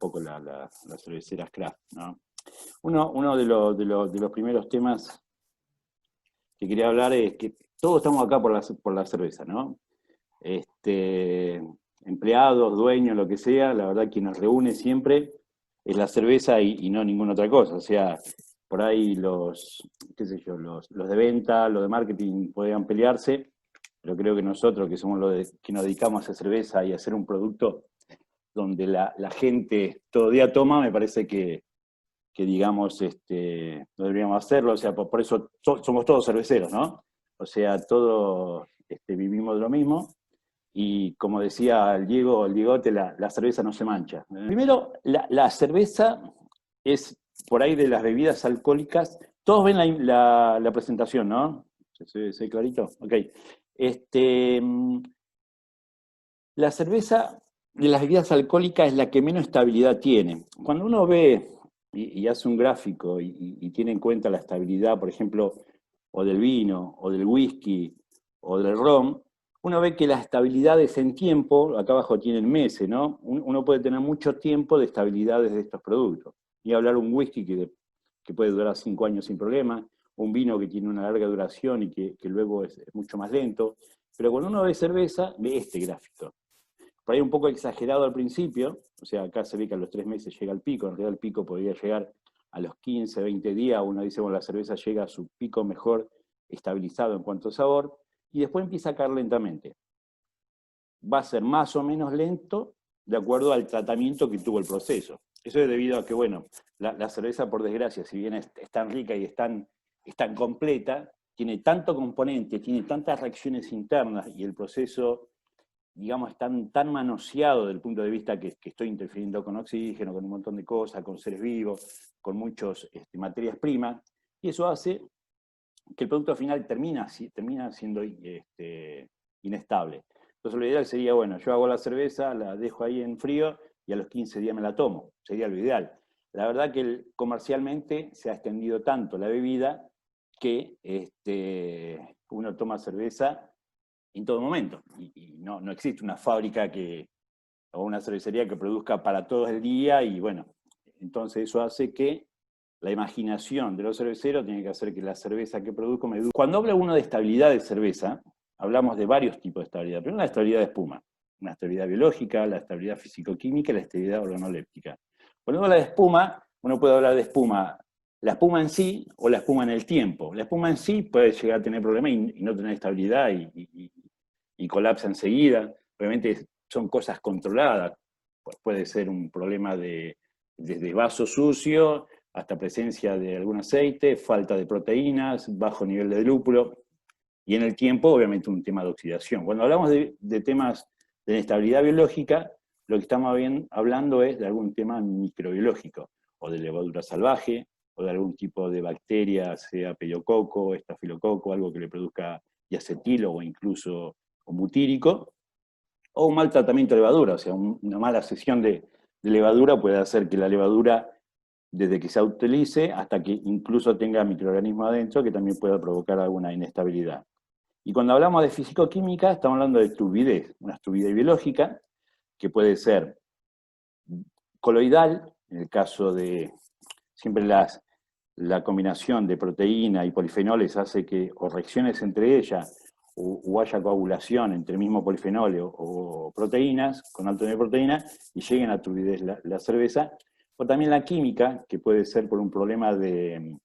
poco las cerveceras craft, ¿no? Uno de los primeros temas que quería hablar es que todos estamos acá por la cerveza, ¿no? Empleados, dueños, lo que sea, la verdad que nos reúne siempre es la cerveza y no ninguna otra cosa. O sea, por ahí qué sé yo, los de venta, los de marketing podrían pelearse, pero creo que nosotros, que somos que nos dedicamos a hacer cerveza y a hacer un producto donde la gente todo día toma, me parece que digamos, no deberíamos hacerlo. O sea, por eso somos todos cerveceros, ¿no? O sea, todos vivimos de lo mismo. Y como decía el Diegote, la cerveza no se mancha. Primero, la cerveza es, por ahí de las bebidas alcohólicas, todos ven la presentación, ¿no? ¿Se clarito? Ok. La cerveza de las bebidas alcohólicas es la que menos estabilidad tiene. Cuando uno ve y hace un gráfico y tiene en cuenta la estabilidad, por ejemplo, o del vino, o del whisky, o del ron, uno ve que las estabilidades en tiempo, acá abajo tienen meses, ¿no? Uno puede tener mucho tiempo de estabilidades de estos productos. Y hablar un whisky que puede durar 5 años sin problema, un vino que tiene una larga duración y que luego es mucho más lento. Pero cuando uno ve cerveza, ve este gráfico. Por ahí un poco exagerado al principio, o sea, acá se ve que a los 3 meses llega el pico, en realidad el pico podría llegar a los 15, 20 días, uno dice, bueno, la cerveza llega a su pico mejor estabilizado en cuanto a sabor, y después empieza a caer lentamente. Va a ser más o menos lento de acuerdo al tratamiento que tuvo el proceso. Eso es debido a que, bueno, la cerveza, por desgracia, si bien es tan rica y es tan completa, tiene tanto componente, tiene tantas reacciones internas y el proceso, digamos, tan manoseado desde el punto de vista que estoy interfiriendo con oxígeno, con un montón de cosas, con seres vivos, con muchas materias primas, y eso hace que el producto final termina siendo inestable. Entonces lo ideal sería, bueno, yo hago la cerveza, la dejo ahí en frío y a los 15 días me la tomo, sería lo ideal. La verdad que comercialmente se ha extendido tanto la bebida que uno toma cerveza en todo momento. Y no existe una fábrica o una cervecería que produzca para todo el día y bueno, entonces eso hace que la imaginación de los cerveceros tiene que hacer que la cerveza que produzco me dure. Cuando habla uno de estabilidad de cerveza, hablamos de varios tipos de estabilidad. Primero la estabilidad de espuma, una estabilidad biológica, la estabilidad físico-química y la estabilidad organoléptica. Cuando habla de espuma, uno puede hablar de espuma, la espuma en sí o la espuma en el tiempo. La espuma en sí puede llegar a tener problemas y no tener estabilidad y colapsa enseguida. Obviamente son cosas controladas. Puede ser un problema desde vaso sucio hasta presencia de algún aceite, falta de proteínas, bajo nivel de lúpulo, y en el tiempo, obviamente, un tema de oxidación. Cuando hablamos de temas de inestabilidad biológica, lo que estamos hablando es de algún tema microbiológico, o de levadura salvaje, o de algún tipo de bacteria, sea pediococo, estafilococo, algo que le produzca diacetilo o incluso butírico, o un mal tratamiento de levadura, o sea, una mala sesión de levadura puede hacer que la levadura, desde que se utilice hasta que incluso tenga microorganismos adentro, que también pueda provocar alguna inestabilidad. Y cuando hablamos de fisicoquímica, estamos hablando de turbidez, una turbidez biológica, que puede ser coloidal, en el caso de siempre la combinación de proteína y polifenoles hace que, o reacciones entre ellas, o haya coagulación entre el mismo polifenol o proteínas, con alto nivel de proteína, y lleguen a turbidez la cerveza. O también la química, que puede ser por un problema de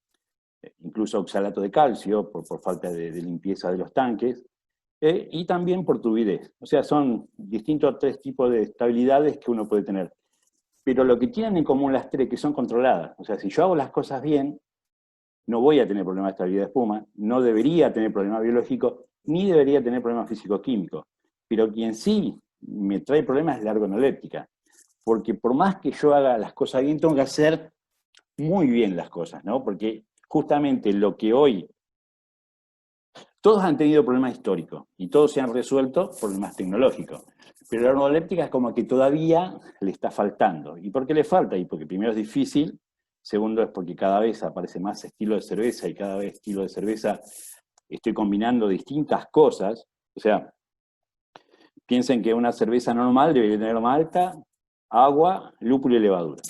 incluso oxalato de calcio, por falta de limpieza de los tanques, y también por turbidez. O sea, son distintos 3 tipos de estabilidades que uno puede tener. Pero lo que tienen en común las 3 que son controladas. O sea, si yo hago las cosas bien, no voy a tener problemas de estabilidad de espuma, no debería tener problemas biológicos, ni debería tener problemas físico-químicos. Pero quien sí me trae problemas es la ergonoléptica. Porque por más que yo haga las cosas bien, tengo que hacer muy bien las cosas, ¿no? Porque justamente lo que hoy, todos han tenido problemas históricos y todos se han resuelto problemas tecnológicos. Pero la ergonoléptica es como que todavía le está faltando. ¿Y por qué le falta? Y porque primero es difícil, segundo es porque cada vez aparece más estilo de cerveza y cada vez estilo de cerveza estoy combinando distintas cosas. O sea, piensen que una cerveza normal debería tener malta, agua, lúpulo y levadura.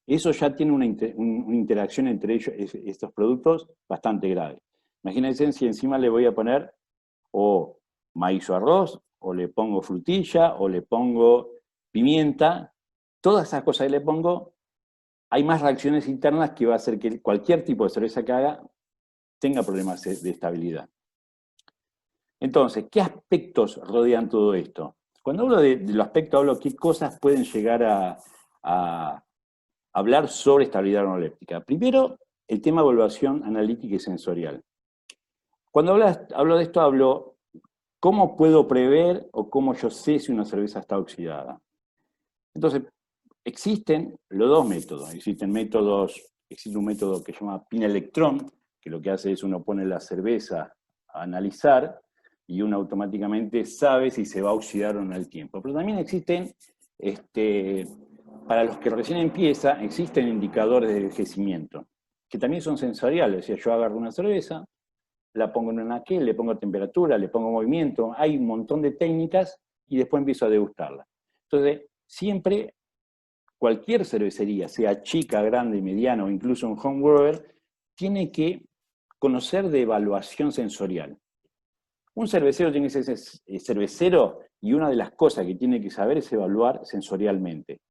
Eso ya tiene una interacción entre ellos, estos productos, bastante grave. Imagínense si encima le voy a poner o maíz o arroz, o le pongo frutilla, o le pongo pimienta. Todas esas cosas que le pongo, hay más reacciones internas que va a hacer que cualquier tipo de cerveza que haga tenga problemas de estabilidad. Entonces, ¿qué aspectos rodean todo esto? Cuando hablo de los aspectos, hablo de qué cosas pueden llegar a hablar sobre estabilidad organoléptica. Primero, el tema de evaluación analítica y sensorial. Cuando hablo de esto, hablo cómo puedo prever o cómo yo sé si una cerveza está oxidada. Entonces, existen los dos métodos. Existe un método que se llama PIN-electrón, que lo que hace es uno pone la cerveza a analizar y uno automáticamente sabe si se va a oxidar o no en el tiempo. Pero también existen, para los que recién empieza, existen indicadores de envejecimiento, que también son sensoriales. O sea, yo agarro una cerveza, la pongo en un aquel, le pongo temperatura, le pongo movimiento, hay un montón de técnicas y después empiezo a degustarla. Entonces, siempre, cualquier cervecería, sea chica, grande, mediana o incluso un home brewer, tiene que conocer de evaluación sensorial. Un cervecero tiene que ser cervecero y una de las cosas que tiene que saber es evaluar sensorialmente.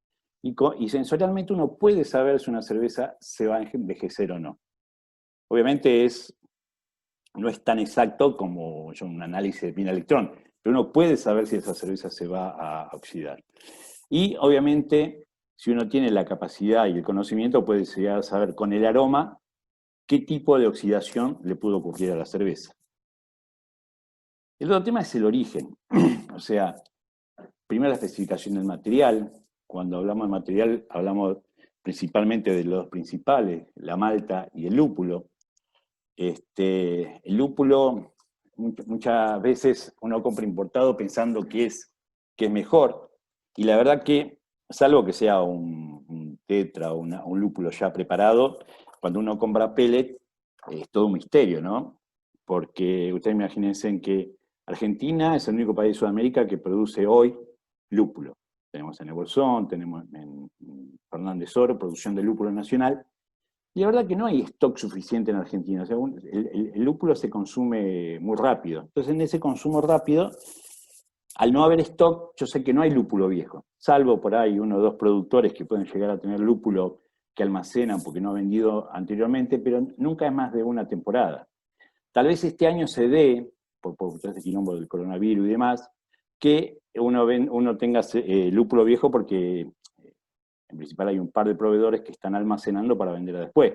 Y sensorialmente uno puede saber si una cerveza se va a envejecer o no. Obviamente no es tan exacto como un análisis de PIN-electrón, pero uno puede saber si esa cerveza se va a oxidar. Y obviamente, si uno tiene la capacidad y el conocimiento, puede llegar a saber con el aroma qué tipo de oxidación le pudo ocurrir a la cerveza. El otro tema es el origen. O sea, primero la especificación del material. Cuando hablamos de material, hablamos principalmente de los principales, la malta y el lúpulo. El lúpulo, muchas veces uno compra importado pensando que es mejor, y la verdad que, salvo que sea un tetra o un lúpulo ya preparado, cuando uno compra pellet, es todo un misterio, ¿no? Porque ustedes imagínense en que Argentina es el único país de Sudamérica que produce hoy lúpulo. Tenemos en el Bolsón, tenemos en Fernández Oro, producción de lúpulo nacional, y la verdad que no hay stock suficiente en Argentina. O sea, el lúpulo se consume muy rápido. Entonces, en ese consumo rápido, al no haber stock, yo sé que no hay lúpulo viejo. Salvo por ahí uno o dos productores que pueden llegar a tener lúpulo que almacenan porque no ha vendido anteriormente, pero nunca es más de una temporada. Tal vez este año se dé, por todo este quilombo del coronavirus y demás, que uno tenga lúpulo viejo porque en principal hay un par de proveedores que están almacenando para vender después.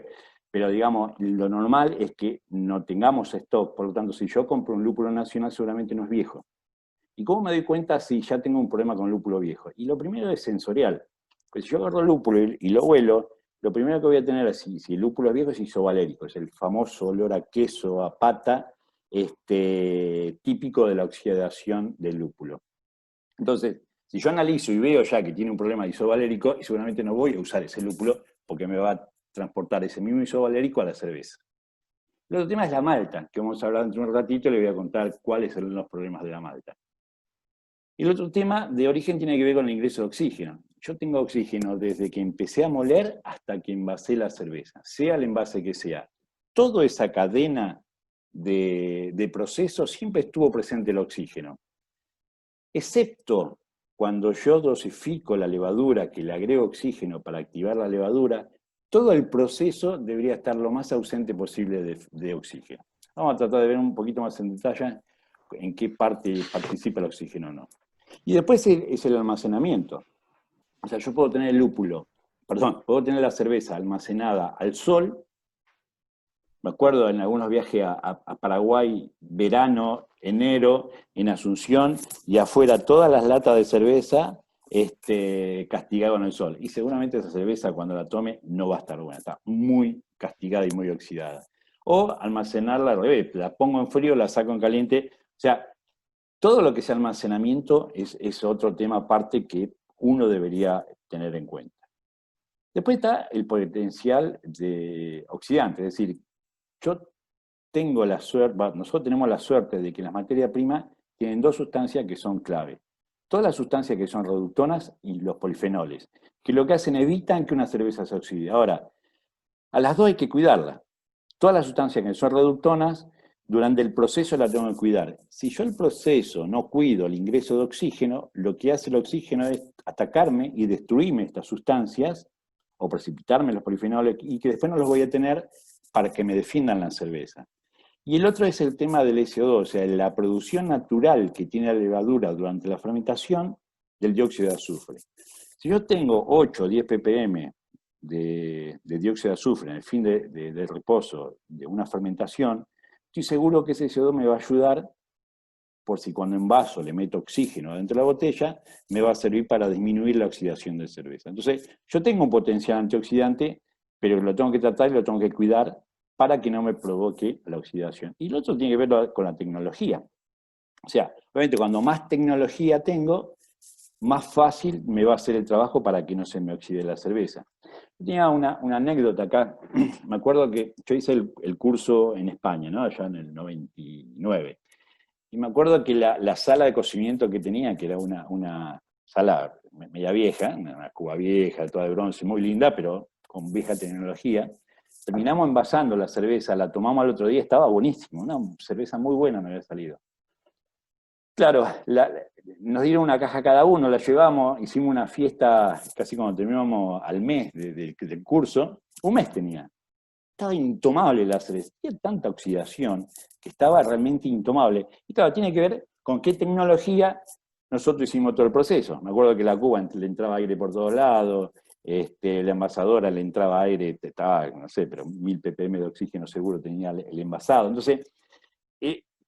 Pero digamos, lo normal es que no tengamos stock. Por lo tanto, si yo compro un lúpulo nacional, seguramente no es viejo. ¿Y cómo me doy cuenta si ya tengo un problema con lúpulo viejo? Y lo primero es sensorial. Pues si yo agarro el lúpulo y lo huelo, lo primero que voy a tener, si el lúpulo es viejo, es isovalérico. Es el famoso olor a queso, a pata, típico de la oxidación del lúpulo. Entonces, si yo analizo y veo ya que tiene un problema isovalérico, y seguramente no voy a usar ese lúpulo porque me va a transportar ese mismo isovalérico a la cerveza. El otro tema es la malta, que vamos a hablar dentro de un ratito y le voy a contar cuáles son los problemas de la malta. Y el otro tema de origen tiene que ver con el ingreso de oxígeno. Yo tengo oxígeno desde que empecé a moler hasta que envasé la cerveza, sea el envase que sea. Toda esa cadena de procesos siempre estuvo presente el oxígeno. Excepto cuando yo dosifico la levadura, que le agrego oxígeno para activar la levadura, todo el proceso debería estar lo más ausente posible de oxígeno. Vamos a tratar de ver un poquito más en detalle en qué parte participa el oxígeno o no. Y después es el almacenamiento. O sea, yo puedo tener puedo tener la cerveza almacenada al sol. Me acuerdo en algunos viajes a Paraguay, verano, enero, en Asunción, y afuera todas las latas de cerveza castigado en el sol. Y seguramente esa cerveza cuando la tome no va a estar buena, está muy castigada y muy oxidada. O almacenarla al revés, la pongo en frío, la saco en caliente. O sea, todo lo que sea almacenamiento es otro tema aparte que uno debería tener en cuenta. Después está el potencial de oxidante, es decir, yo tengo la suerte, nosotros tenemos la suerte de que las materias primas tienen dos sustancias que son clave, todas las sustancias que son reductonas y los polifenoles, que lo que hacen evitan que una cerveza se oxide. Ahora, a las dos hay que cuidarlas. Todas las sustancias que son reductonas, durante el proceso las tengo que cuidar. Si yo el proceso no cuido el ingreso de oxígeno, lo que hace el oxígeno es atacarme y destruirme estas sustancias, o precipitarme los polifenoles, y que después no los voy a tener para que me defiendan la cerveza. Y el otro es el tema del SO2, o sea, la producción natural que tiene la levadura durante la fermentación del dióxido de azufre. Si yo tengo 8 o 10 ppm de dióxido de azufre en el fin del reposo de una fermentación, estoy seguro que ese CO2 me va a ayudar, por si cuando envaso le meto oxígeno dentro de la botella, me va a servir para disminuir la oxidación de cerveza. Entonces, yo tengo un potencial antioxidante, pero lo tengo que tratar y lo tengo que cuidar para que no me provoque la oxidación. Y lo otro tiene que ver con la tecnología. O sea, obviamente cuando más tecnología tengo, más fácil me va a hacer el trabajo para que no se me oxide la cerveza. Tenía una anécdota acá. Me acuerdo que yo hice el curso en España, ¿no? Allá en el 99. Y me acuerdo que la sala de cocimiento que tenía, que era una sala media vieja, una cuba vieja, toda de bronce, muy linda, pero con vieja tecnología, terminamos envasando la cerveza, la tomamos al otro día, estaba buenísimo, una cerveza muy buena me había salido. Claro, nos dieron una caja cada uno, la llevamos, hicimos una fiesta casi cuando terminamos al mes del curso, un mes tenía. Estaba intomable la cerveza, tenía tanta oxidación que estaba realmente intomable. Y claro, tiene que ver con qué tecnología nosotros hicimos todo el proceso. Me acuerdo que la cuba le entraba aire por todos lados, la envasadora le entraba aire, estaba, no sé, pero 1000 ppm de oxígeno seguro tenía el envasado. Entonces,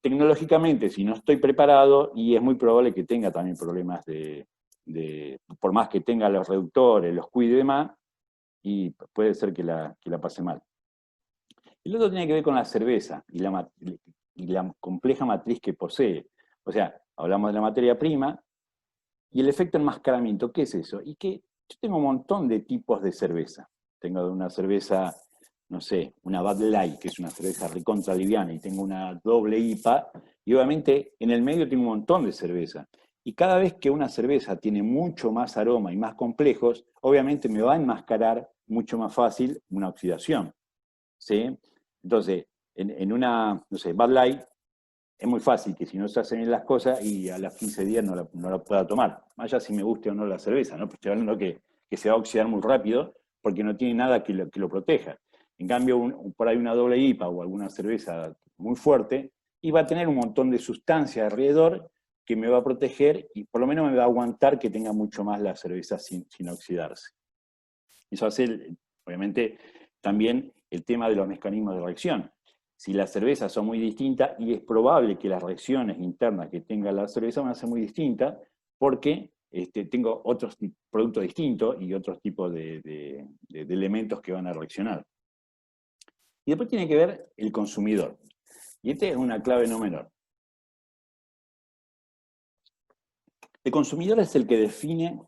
tecnológicamente, si no estoy preparado, y es muy probable que tenga también problemas por más que tenga los reductores, los cuide y demás, y puede ser que la pase mal. El otro tiene que ver con la cerveza y la compleja matriz que posee. O sea, hablamos de la materia prima y el efecto enmascaramiento. ¿Qué es eso? Y que yo tengo un montón de tipos de cerveza. Tengo una cerveza, no sé, una Bud Light, que es una cerveza recontra liviana, y tengo una doble IPA, y obviamente en el medio tengo un montón de cerveza. Y cada vez que una cerveza tiene mucho más aroma y más complejos, obviamente me va a enmascarar mucho más fácil una oxidación. ¿Sí? Entonces, en una, no sé, Bud Light, es muy fácil que si no se hacen bien las cosas y a los 15 días no la pueda tomar. Más allá si me guste o no la cerveza, ¿no? Pues estoy hablando que se va a oxidar muy rápido porque no tiene nada que lo proteja. En cambio, por ahí una doble IPA o alguna cerveza muy fuerte, y va a tener un montón de sustancia alrededor que me va a proteger y por lo menos me va a aguantar que tenga mucho más la cerveza sin oxidarse. Eso hace, obviamente, también el tema de los mecanismos de reacción. Si las cervezas son muy distintas, y es probable que las reacciones internas que tenga la cerveza van a ser muy distintas, porque tengo otros productos distintos y otros tipos de elementos que van a reaccionar. Y después tiene que ver el consumidor. Y esta es una clave no menor. El consumidor es el que define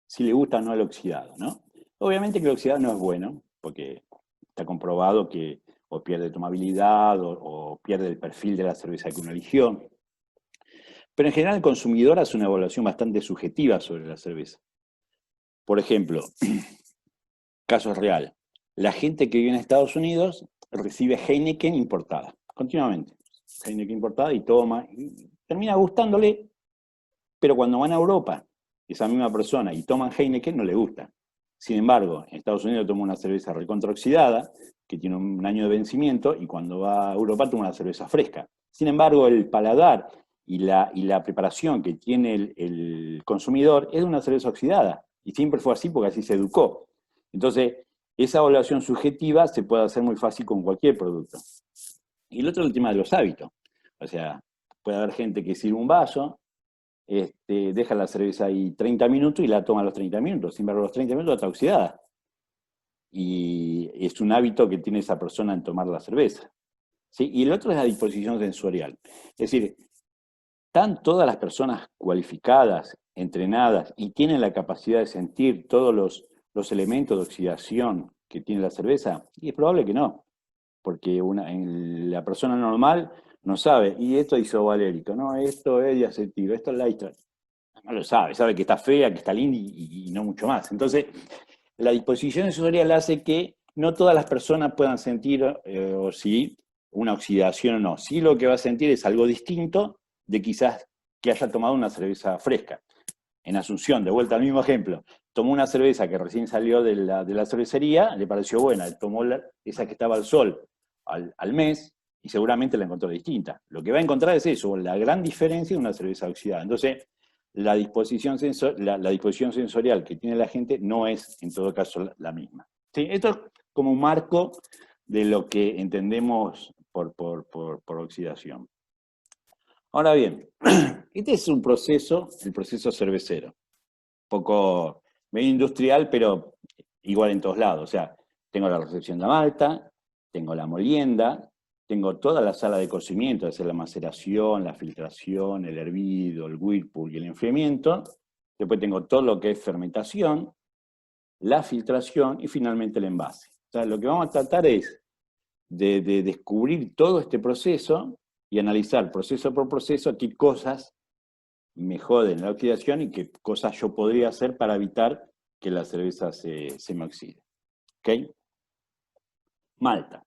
si le gusta o no el oxidado, ¿no? Obviamente que el oxidado no es bueno, porque está comprobado que o pierde tomabilidad o pierde el perfil de la cerveza que uno eligió. Pero en general el consumidor hace una evaluación bastante subjetiva sobre la cerveza. Por ejemplo, caso real, la gente que vive en Estados Unidos recibe Heineken importada, continuamente. Heineken importada y toma, y termina gustándole, pero cuando van a Europa, esa misma persona, y toman Heineken, no le gusta. Sin embargo, en Estados Unidos toma una cerveza recontraoxidada, que tiene un año de vencimiento, y cuando va a Europa toma una cerveza fresca. Sin embargo, el paladar y la preparación que tiene el consumidor es de una cerveza oxidada. Y siempre fue así porque así se educó. Entonces, esa evaluación subjetiva se puede hacer muy fácil con cualquier producto. Y el otro es el tema de los hábitos. O sea, puede haber gente que sirve un vaso, deja la cerveza ahí 30 minutos y la toma a los 30 minutos. Sin embargo, a los 30 minutos está oxidada. Y es un hábito que tiene esa persona en tomar la cerveza. ¿Sí? Y el otro es la disposición sensorial. Es decir, están todas las personas cualificadas, entrenadas y tienen la capacidad de sentir todos los elementos de oxidación que tiene la cerveza. Y es probable que no, porque la persona normal no sabe, y esto es isovalérico, no, esto es diacetilo, esto es Lystra. no lo sabe, sabe que está fea, que está linda y no mucho más. Entonces, la disposición sensorial hace que no todas las personas puedan sentir o si una oxidación o no. Sí, lo que va a sentir es algo distinto de quizás que haya tomado una cerveza fresca. En Asunción, de vuelta al mismo ejemplo, tomó una cerveza que recién salió de la cervecería, le pareció buena, tomó esa que estaba al sol al mes y seguramente la encontró distinta. Lo que va a encontrar es eso, la gran diferencia de una cerveza oxidada. Entonces, la disposición sensorial que tiene la gente no es, en todo caso, la misma. ¿Sí? Esto es como un marco de lo que entendemos por oxidación. Ahora bien, este es un proceso, el proceso cervecero, un poco medio industrial, pero igual en todos lados. O sea, tengo la recepción de malta, tengo la molienda, tengo toda la sala de cocimiento, es decir, la maceración, la filtración, el hervido, el whirlpool y el enfriamiento. Después tengo todo lo que es fermentación, la filtración y finalmente el envase. O sea, lo que vamos a tratar es de descubrir todo este proceso y analizar proceso por proceso qué cosas me joden la oxidación y qué cosas yo podría hacer para evitar que la cerveza se me oxide. ¿Ok? Malta.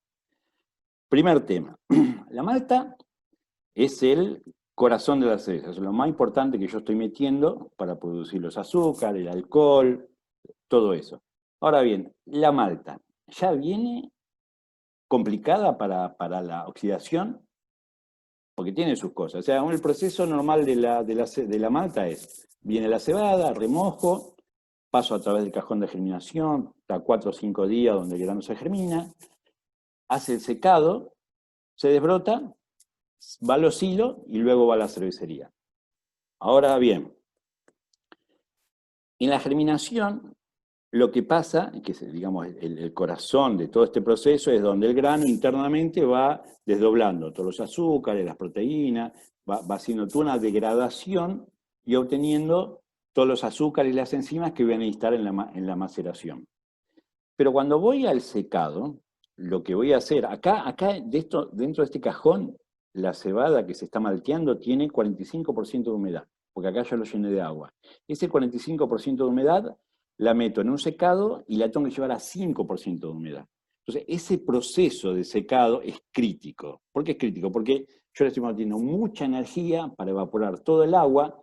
Primer tema. La malta es el corazón de la cerveza, es lo más importante que yo estoy metiendo para producir los azúcares, el alcohol, todo eso. Ahora bien, la malta ya viene complicada para la oxidación porque tiene sus cosas. O sea, el proceso normal de la malta es, viene la cebada, remojo, paso a través del cajón de germinación, a 4 o 5 días donde el grano se germina, hace el secado, se desbrota, va al oscilo y luego va a la cervecería. Ahora bien, en la germinación, lo que pasa, que es digamos, el corazón de todo este proceso, es donde el grano internamente va desdoblando todos los azúcares, las proteínas, va haciendo toda una degradación y obteniendo todos los azúcares y las enzimas que van a estar en la maceración. Pero cuando voy al secado, lo que voy a hacer, acá dentro de este cajón, la cebada que se está malteando tiene 45% de humedad, porque acá yo lo llené de agua. Ese 45% de humedad la meto en un secado y la tengo que llevar a 5% de humedad. Entonces, ese proceso de secado es crítico. ¿Por qué es crítico? Porque yo le estoy metiendo mucha energía para evaporar todo el agua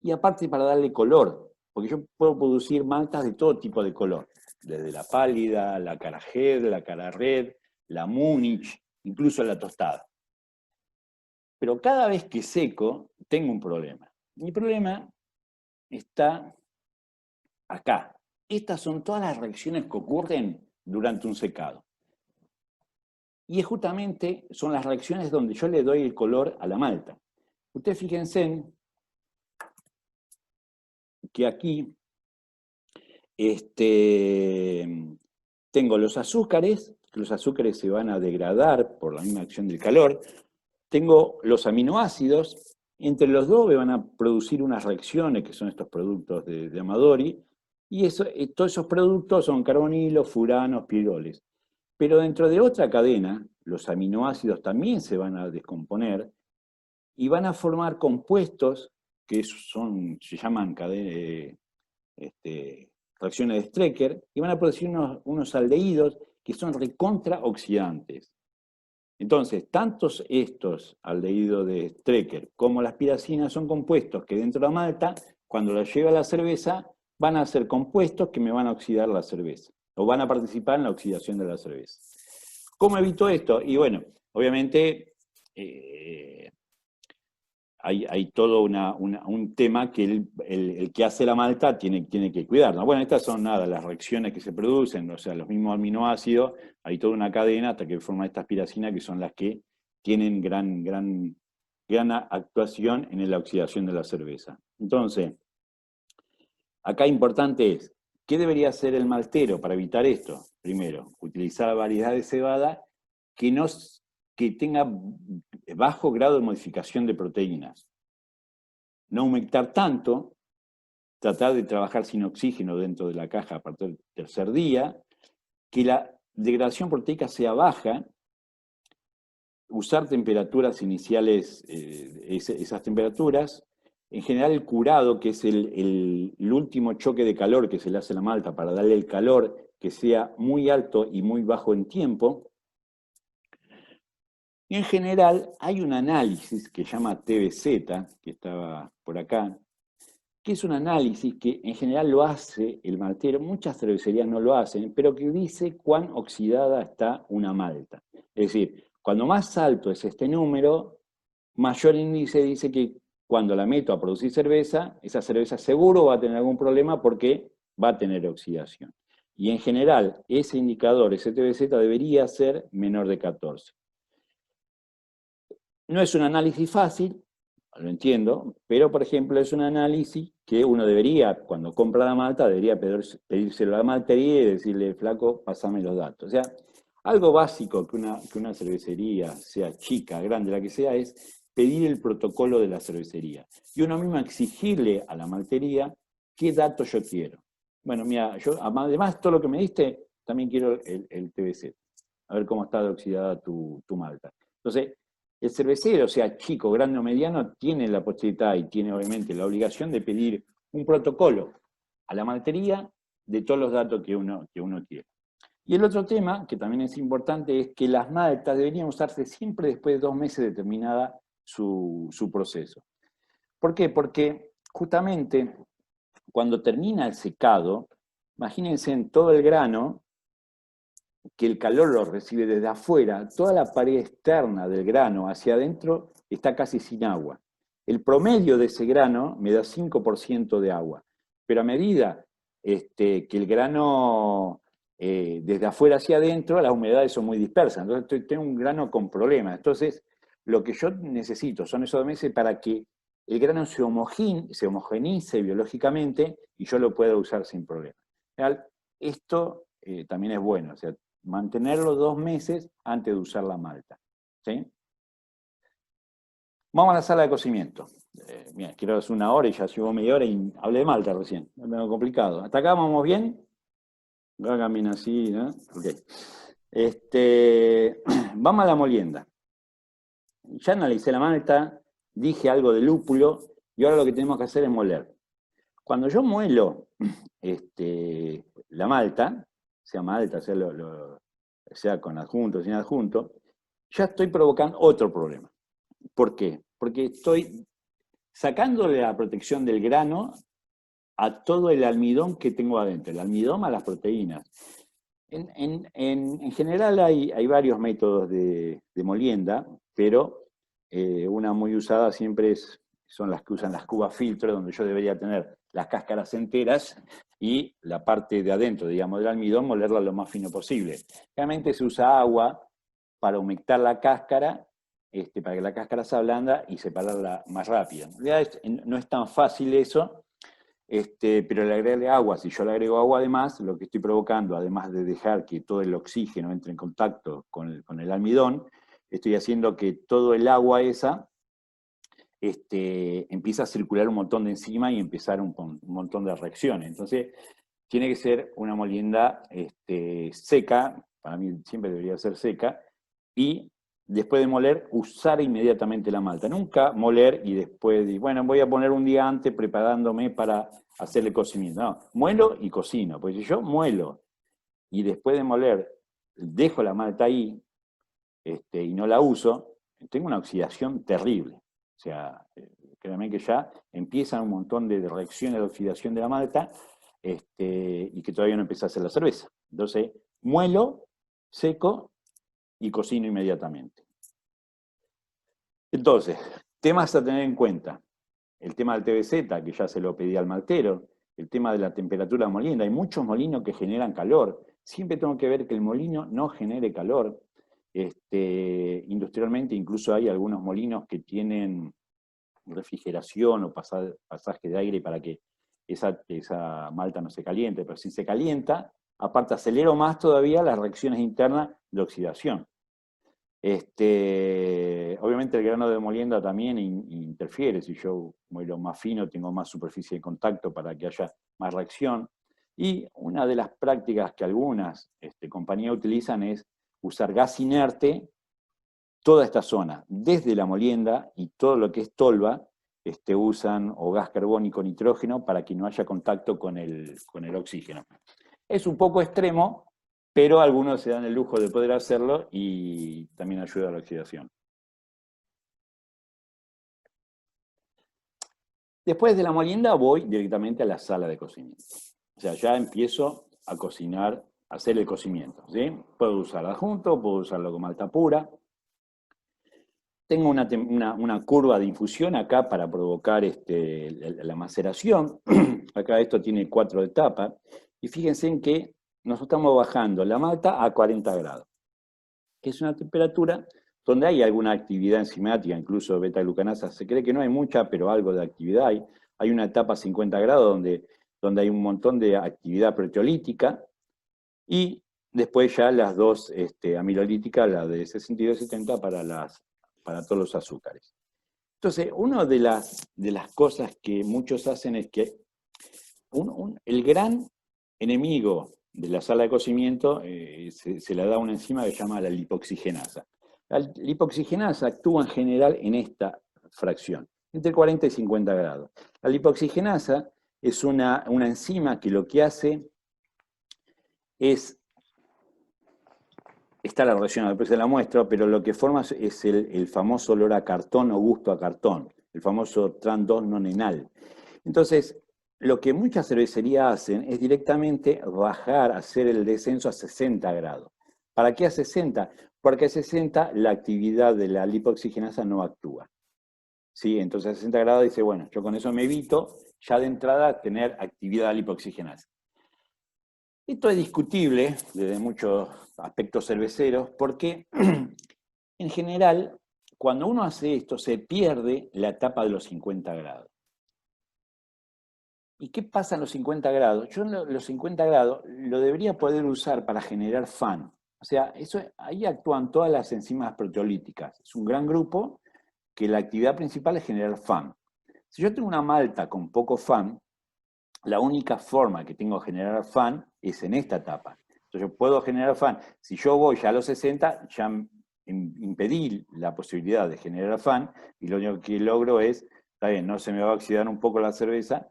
y aparte para darle color, porque yo puedo producir maltas de todo tipo de color, desde la pálida, la cara red, la cara red, la Múnich, incluso la tostada. Pero cada vez que seco, tengo un problema. Mi problema está acá. Estas son todas las reacciones que ocurren durante un secado. Y justamente son las reacciones donde yo le doy el color a la malta. Ustedes fíjense que aquí tengo los azúcares se van a degradar por la misma acción del calor. Tengo los aminoácidos, entre los dos me van a producir unas reacciones que son estos productos de Amadori, y todos esos productos son carbonilos, furanos, piroles. Pero dentro de otra cadena, los aminoácidos también se van a descomponer y van a formar compuestos que se llaman reacciones de Strecker, y van a producir unos aldehídos que son recontraoxidantes. Entonces, tantos estos aldehídos de Strecker como las piracinas son compuestos que dentro de la malta, cuando la lleva a la cerveza, van a ser compuestos que me van a oxidar la cerveza, o van a participar en la oxidación de la cerveza. ¿Cómo evito esto? Y bueno, obviamente hay todo un tema que el que hace la malta tiene que cuidar, ¿no? Bueno, estas son las reacciones que se producen, o sea, los mismos aminoácidos, hay toda una cadena hasta que forman estas piracinas que son las que tienen gran actuación en la oxidación de la cerveza. Entonces, acá importante es, ¿qué debería hacer el maltero para evitar esto? Primero, utilizar variedad de cebada que tenga bajo grado de modificación de proteínas. No humectar tanto, tratar de trabajar sin oxígeno dentro de la caja a partir del tercer día, que la degradación proteica sea baja, usar temperaturas iniciales, esas temperaturas, En general el curado, que es el último choque de calor que se le hace a la malta para darle el calor que sea muy alto y muy bajo en tiempo. Y en general hay un análisis que se llama TBZ, que estaba por acá, que es un análisis que en general lo hace el maltero, muchas cervecerías no lo hacen, pero que dice cuán oxidada está una malta. Es decir, cuando más alto es este número, mayor índice dice que cuando la meto a producir cerveza, esa cerveza seguro va a tener algún problema porque va a tener oxidación. Y en general, ese indicador, ese TBZ, debería ser menor de 14. No es un análisis fácil, lo entiendo, pero por ejemplo es un análisis que uno debería, cuando compra la malta, debería pedírselo a la maltería y decirle, flaco, pasame los datos. O sea, algo básico que una cervecería, sea chica, grande, la que sea, es pedir el protocolo de la cervecería. Y uno mismo exigirle a la maltería qué datos yo quiero. Bueno, mira, yo además todo lo que me diste, también quiero el TBC. A ver cómo está de oxidada tu malta. Entonces, el cervecero, sea chico, grande o mediano, tiene la posibilidad y tiene obviamente la obligación de pedir un protocolo a la maltería de todos los datos que uno quiere. Y el otro tema, que también es importante, es que las maltas deberían usarse siempre después de 2 meses de terminada su proceso. ¿Por qué? Porque justamente cuando termina el secado, imagínense en todo el grano, que el calor lo recibe desde afuera, toda la pared externa del grano hacia adentro está casi sin agua. El promedio de ese grano me da 5% de agua, pero a medida que el grano desde afuera hacia adentro, las humedades son muy dispersas, entonces tengo un grano con problemas. Entonces, lo que yo necesito son esos 2 meses para que el grano se homogenice biológicamente y yo lo pueda usar sin problema. Esto también es bueno, o sea, mantenerlo 2 meses antes de usar la malta. ¿Sí? Vamos a la sala de cocimiento. Mira, quiero hacer 1 hora y ya llevo media hora y hablé de malta recién. Es medio complicado. ¿Hasta acá vamos bien? Háganme así, ¿no? Ok. Vamos a la molienda. Ya analicé la malta, dije algo de lúpulo y ahora lo que tenemos que hacer es moler. Cuando yo muelo la malta, sea malta, sea con adjunto, sin adjunto, ya estoy provocando otro problema. ¿Por qué? Porque estoy sacándole la protección del grano a todo el almidón que tengo adentro, el almidón a las proteínas. En general hay varios métodos de molienda, pero una muy usada siempre son las que usan las cubas filtro, donde yo debería tener las cáscaras enteras y la parte de adentro, digamos, del almidón, molerla lo más fino posible. Realmente se usa agua para humectar la cáscara, para que la cáscara se ablanda y separarla más rápido. En realidad no es tan fácil eso, pero le agregarle agua. Si yo le agrego agua además, lo que estoy provocando, además de dejar que todo el oxígeno entre en contacto con el almidón, estoy haciendo que todo el agua esa empieza a circular un montón de enzima y empezar un montón de reacciones. Entonces, tiene que ser una molienda seca, para mí siempre debería ser seca, y después de moler, usar inmediatamente la malta. Nunca moler y después, bueno, voy a poner un día antes preparándome para hacer el cocimiento. No, muelo y cocino. Pues si yo muelo y después de moler dejo la malta ahí y no la uso, tengo una oxidación terrible. O sea, créanme que ya empiezan un montón de reacciones de oxidación de la malta y que todavía no empecé a hacer la cerveza. Entonces, muelo, seco y cocino inmediatamente. Entonces, temas a tener en cuenta. El tema del TBZ, que ya se lo pedí al maltero, el tema de la temperatura de molienda. Hay muchos molinos que generan calor. Siempre tengo que ver que el molino no genere calor. Industrialmente incluso hay algunos molinos que tienen refrigeración o pasaje de aire para que esa malta no se caliente, pero si se calienta, aparte acelero más todavía las reacciones internas de oxidación. Obviamente el grano de molienda también interfiere, si yo muelo más fino, tengo más superficie de contacto para que haya más reacción. Y una de las prácticas que algunas compañías utilizan es usar gas inerte toda esta zona, desde la molienda y todo lo que es tolva, usan o gas carbónico nitrógeno para que no haya contacto con el oxígeno. Es un poco extremo, pero algunos se dan el lujo de poder hacerlo y también ayuda a la oxidación. Después de la molienda voy directamente a la sala de cocimiento. O sea, ya empiezo a cocinar, a hacer el cocimiento, ¿sí? Puedo usarla junto, puedo usarlo con malta pura. Tengo una curva de infusión acá para provocar la maceración. Acá esto tiene 4 etapas. Y fíjense en que nos estamos bajando la malta a 40 grados, que es una temperatura donde hay alguna actividad enzimática, incluso beta-glucanasa. Se cree que no hay mucha, pero algo de actividad hay. Hay una etapa a 50 grados donde hay un montón de actividad proteolítica y después ya las dos amilolíticas, la de 62 y 70 para todos los azúcares. Entonces, una de las cosas que muchos hacen es que el gran enemigo de la sala de cocimiento se la da una enzima que se llama la lipoxigenasa. La lipoxigenasa actúa en general en esta fracción, entre 40 y 50 grados. La lipoxigenasa es una enzima que lo que hace es, está la relación, después se la muestro, pero lo que forma es el famoso olor a cartón o gusto a cartón, el famoso trans 2 nonenal. Entonces, lo que muchas cervecerías hacen es directamente bajar, hacer el descenso a 60 grados. ¿Para qué a 60? Porque a 60 la actividad de la lipoxigenasa no actúa. ¿Sí? Entonces a 60 grados dice, bueno, yo con eso me evito ya de entrada tener actividad lipoxigenasa. Esto es discutible desde muchos aspectos cerveceros porque en general cuando uno hace esto se pierde la etapa de los 50 grados. ¿Y qué pasa en los 50 grados? Yo en los 50 grados lo debería poder usar para generar FAN. O sea, ahí actúan todas las enzimas proteolíticas. Es un gran grupo que la actividad principal es generar FAN. Si yo tengo una malta con poco FAN, la única forma que tengo de generar FAN es en esta etapa. Entonces yo puedo generar FAN. Si yo voy ya a los 60, ya impedí la posibilidad de generar FAN y lo único que logro es, está bien, no se me va a oxidar un poco la cerveza,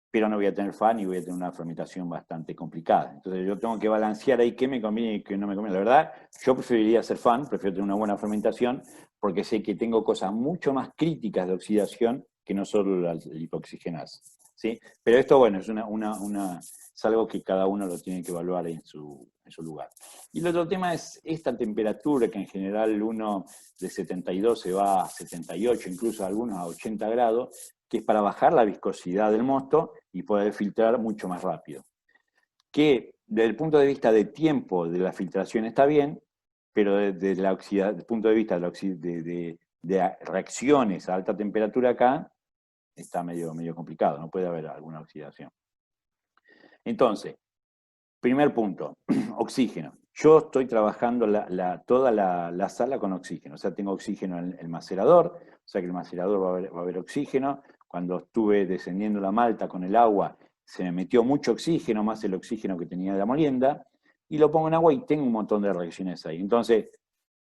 pero no voy a tener FAN y voy a tener una fermentación bastante complicada. Entonces yo tengo que balancear ahí qué me conviene y qué no me conviene. La verdad, yo preferiría hacer FAN, prefiero tener una buena fermentación, porque sé que tengo cosas mucho más críticas de oxidación que no solo la lipoxigenasa. ¿Sí? Pero esto, bueno, es algo que cada uno lo tiene que evaluar en su lugar. Y el otro tema es esta temperatura, que en general uno de 72 se va a 78, incluso algunos a 80 grados, que es para bajar la viscosidad del mosto y poder filtrar mucho más rápido. Que desde el punto de vista de tiempo de la filtración está bien, pero desde el punto de vista de reacciones a alta temperatura acá, está medio complicado, no puede haber alguna oxidación. Entonces, primer punto, oxígeno. Yo estoy trabajando toda la sala con oxígeno, o sea, tengo oxígeno en el macerador, o sea que el macerador va a haber oxígeno. Cuando estuve descendiendo la malta con el agua, se me metió mucho oxígeno, más el oxígeno que tenía de la molienda, y lo pongo en agua y tengo un montón de reacciones ahí. Entonces,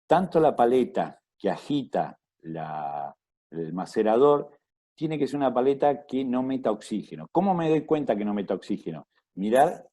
tanto la paleta que agita el macerador, tiene que ser una paleta que no meta oxígeno. ¿Cómo me doy cuenta que no meta oxígeno? Mirar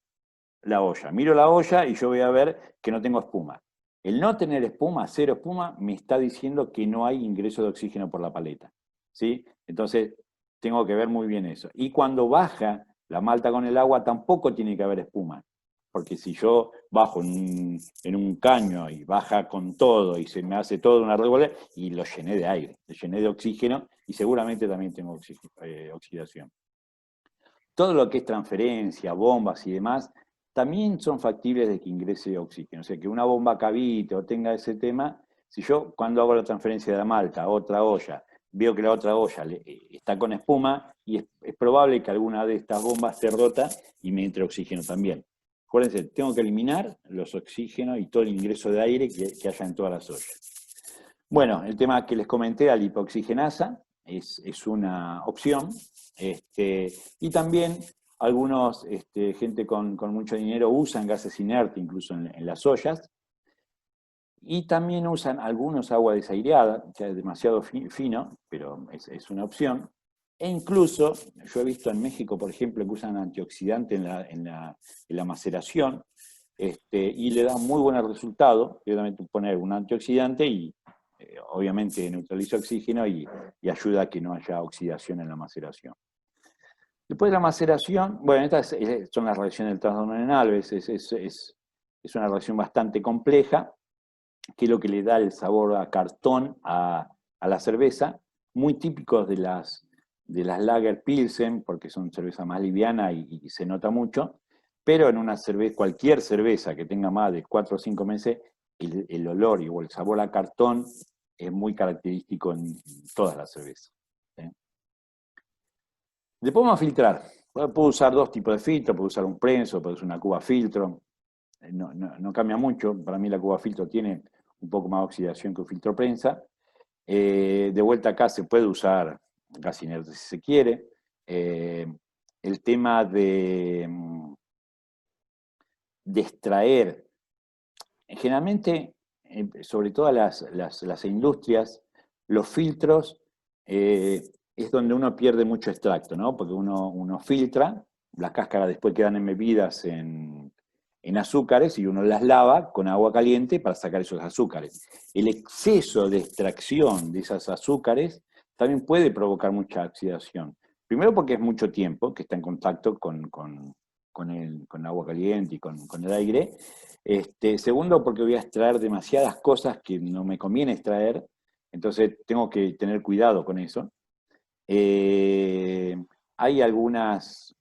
la olla. Miro la olla y yo voy a ver que no tengo espuma. El no tener espuma, cero espuma, me está diciendo que no hay ingreso de oxígeno por la paleta. ¿Sí? Entonces, tengo que ver muy bien eso. Y cuando baja la malta con el agua, tampoco tiene que haber espuma. Porque si yo bajo en un caño y baja con todo y se me hace todo una revolver, y lo llené de aire, lo llené de oxígeno y seguramente también tengo oxidación. Todo lo que es transferencia, bombas y demás, también son factibles de que ingrese oxígeno. O sea, que una bomba cavite o tenga ese tema, si yo cuando hago la transferencia de la malta a otra olla, veo que la otra olla está con espuma y es probable que alguna de estas bombas esté rota y me entre oxígeno también. Acuérdense, tengo que eliminar los oxígenos y todo el ingreso de aire que haya en todas las ollas. Bueno, el tema que les comenté, la lipoxigenasa, es una opción. Y también algunos, gente con mucho dinero usan gases inertes incluso en las ollas. Y también usan algunos agua desaireada, que es demasiado fino, pero es una opción. E incluso, yo he visto en México, por ejemplo, que usan antioxidante en la maceración, y le da muy buen resultado. Directamente poner un antioxidante y obviamente neutraliza oxígeno y ayuda a que no haya oxidación en la maceración. Después de la maceración, bueno, estas son las reacciones del trasdornonenal, es una reacción bastante compleja, que es lo que le da el sabor a cartón a la cerveza, muy típicos de las Lager Pilsen, porque son cerveza más liviana y se nota mucho, pero en una cerveza, cualquier cerveza que tenga más de 4 o 5 meses, el olor o el sabor a cartón es muy característico en todas las cervezas. ¿Sí? Después vamos a filtrar. Puedo usar dos tipos de filtro, puedo usar un prenso, puedo usar una cuba filtro. No cambia mucho. Para mí la cuba filtro tiene un poco más de oxidación que un filtro prensa. De vuelta acá se puede usar gas inerte si se quiere. El tema de extraer, generalmente, sobre todo las industrias, los filtros es donde uno pierde mucho extracto, ¿no? Porque uno filtra, las cáscaras después quedan embebidas en azúcares y uno las lava con agua caliente para sacar esos azúcares. El exceso de extracción de esos azúcares también puede provocar mucha oxidación. Primero porque es mucho tiempo que está en contacto con agua caliente y con el aire. Segundo porque voy a extraer demasiadas cosas que no me conviene extraer, entonces tengo que tener cuidado con eso. Hay algunas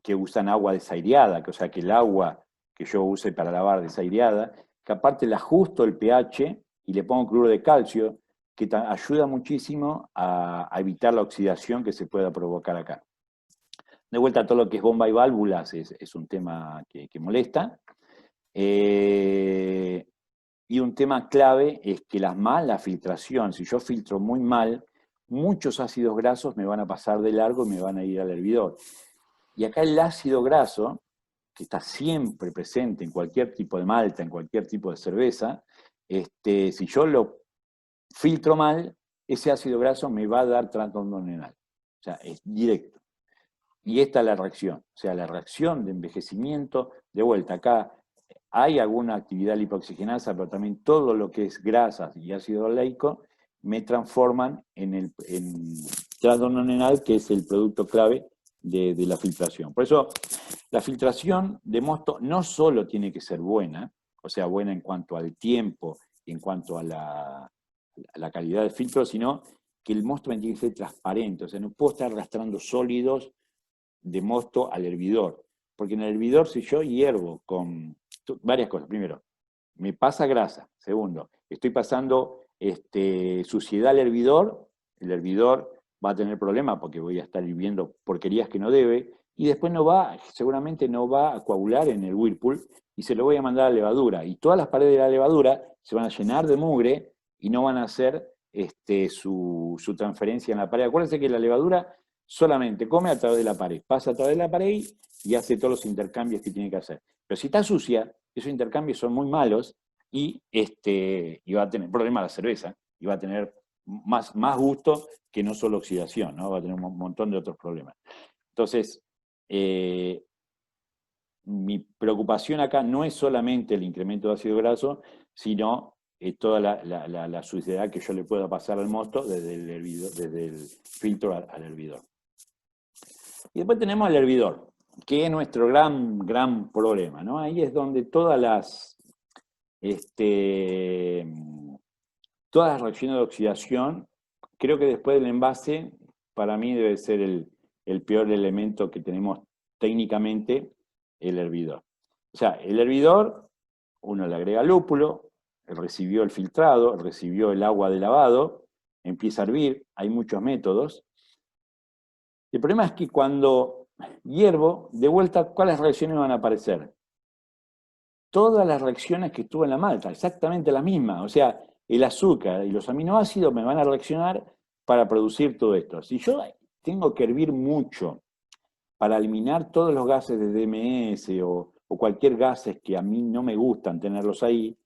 que usan agua desaireada, o sea que el agua que yo use para lavar desaireada, que aparte le ajusto el pH y le pongo cloruro de calcio, que ayuda muchísimo a evitar la oxidación que se pueda provocar acá. De vuelta, todo lo que es bomba y válvulas es un tema que molesta. Y un tema clave es que la mala filtración, si yo filtro muy mal, muchos ácidos grasos me van a pasar de largo y me van a ir al hervidor. Y acá el ácido graso, que está siempre presente en cualquier tipo de malta, en cualquier tipo de cerveza, si yo lo filtro mal, ese ácido graso me va a dar trastornonenal. O sea, es directo. Y esta es la reacción. O sea, la reacción de envejecimiento, de vuelta, acá hay alguna actividad lipoxigenasa, pero también todo lo que es grasas y ácido oleico me transforman en trastornonenal, que es el producto clave de la filtración. Por eso, la filtración de mosto no solo tiene que ser buena, o sea, buena en cuanto al tiempo y en cuanto a la calidad del filtro, sino que el mosto tiene que ser transparente, o sea, no puedo estar arrastrando sólidos de mosto al hervidor, porque en el hervidor si yo hiervo con varias cosas, primero, me pasa grasa, segundo, estoy pasando suciedad al hervidor, el hervidor va a tener problemas porque voy a estar hirviendo porquerías que no debe, y después seguramente no va a coagular en el whirlpool y se lo voy a mandar a la levadura, y todas las paredes de la levadura se van a llenar de mugre y no van a hacer su transferencia en la pared. Acuérdense que la levadura solamente come a través de la pared, pasa a través de la pared y hace todos los intercambios que tiene que hacer. Pero si está sucia, esos intercambios son muy malos y va a tener problemas la cerveza, y va a tener más gusto que no solo oxidación, ¿no? Va a tener un montón de otros problemas. Entonces, mi preocupación acá no es solamente el incremento de ácido graso, sino toda la suciedad que yo le pueda pasar al mosto desde el filtro al hervidor. Y después tenemos el hervidor, que es nuestro gran problema, ¿no? Ahí es donde todas las reacciones de oxidación, creo que después del envase, para mí debe ser el peor elemento que tenemos técnicamente, el hervidor. O sea, el hervidor, uno le agrega lúpulo, recibió el filtrado, recibió el agua de lavado, empieza a hervir, hay muchos métodos. El problema es que cuando hiervo, de vuelta, ¿cuáles reacciones van a aparecer? Todas las reacciones que estuvo en la malta, exactamente las mismas. O sea, el azúcar y los aminoácidos me van a reaccionar para producir todo esto. Si yo tengo que hervir mucho para eliminar todos los gases de DMS o cualquier gases que a mí no me gustan tenerlos ahí,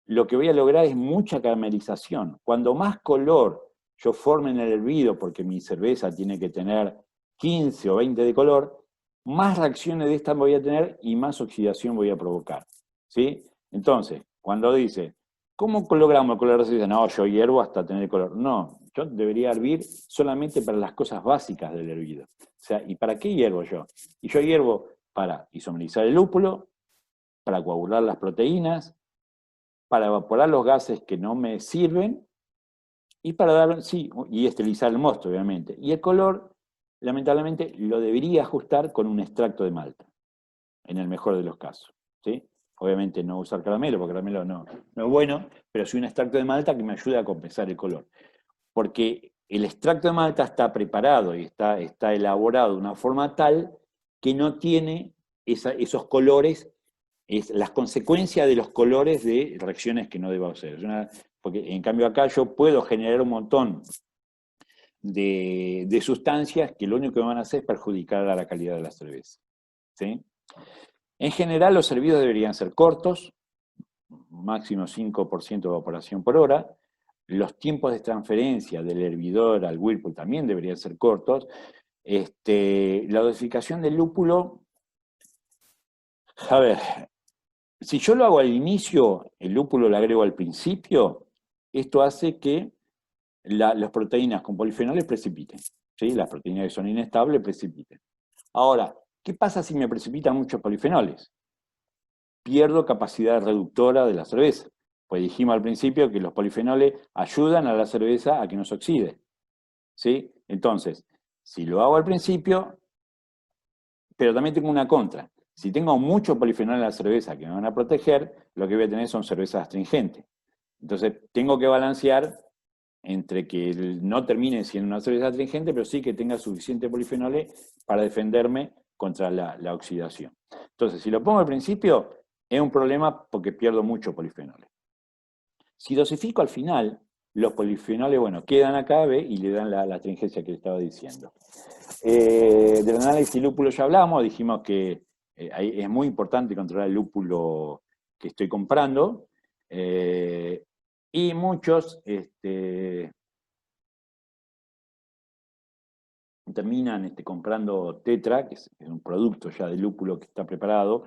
lo que voy a lograr es mucha caramelización. Cuando más color yo forme en el hervido, porque mi cerveza tiene que tener 15 o 20 de color, más reacciones de estas voy a tener y más oxidación voy a provocar, ¿sí? Entonces, cuando dice, ¿cómo logramos el color de la cerveza? No, yo hiervo hasta tener el color. No, yo debería hervir solamente para las cosas básicas del hervido. O sea, ¿y para qué hiervo yo? Y yo hiervo para isomerizar el lúpulo, para coagular las proteínas, para evaporar los gases que no me sirven y para dar, sí, y esterilizar el mosto, obviamente. Y el color, lamentablemente, lo debería ajustar con un extracto de malta, en el mejor de los casos, ¿sí? Obviamente no usar caramelo, porque caramelo no es bueno, pero sí un extracto de malta que me ayude a compensar el color. Porque el extracto de malta está preparado y está elaborado de una forma tal que no tiene esos colores, las consecuencias de los colores de reacciones que no debo hacer. Porque en cambio acá yo puedo generar un montón de sustancias que lo único que me van a hacer es perjudicar a la calidad de la cerveza, ¿sí? En general los hervidos deberían ser cortos, máximo 5% de evaporación por hora. Los tiempos de transferencia del hervidor al whirlpool también deberían ser cortos. La dosificación del lúpulo, a ver, si yo lo hago al inicio, el lúpulo lo agrego al principio, esto hace que las proteínas con polifenoles precipiten, ¿sí? Las proteínas que son inestables precipiten. Ahora, ¿qué pasa si me precipitan muchos polifenoles? Pierdo capacidad reductora de la cerveza. Pues dijimos al principio que los polifenoles ayudan a la cerveza a que no se oxide, ¿sí? Entonces, si lo hago al principio, pero también tengo una contra. Si tengo mucho polifenol en la cerveza que me van a proteger, lo que voy a tener son cervezas astringentes. Entonces, tengo que balancear entre que no termine siendo una cerveza astringente, pero sí que tenga suficiente polifenoles para defenderme contra la oxidación. Entonces, si lo pongo al principio, es un problema porque pierdo mucho polifenoles. Si dosifico al final, los polifenoles, bueno, quedan acá, ¿ve? Y le dan la astringencia que le estaba diciendo. Del análisis lúpulo ya hablamos, dijimos que es muy importante controlar el lúpulo que estoy comprando. Y muchos terminan comprando Tetra, que es un producto ya de lúpulo que está preparado,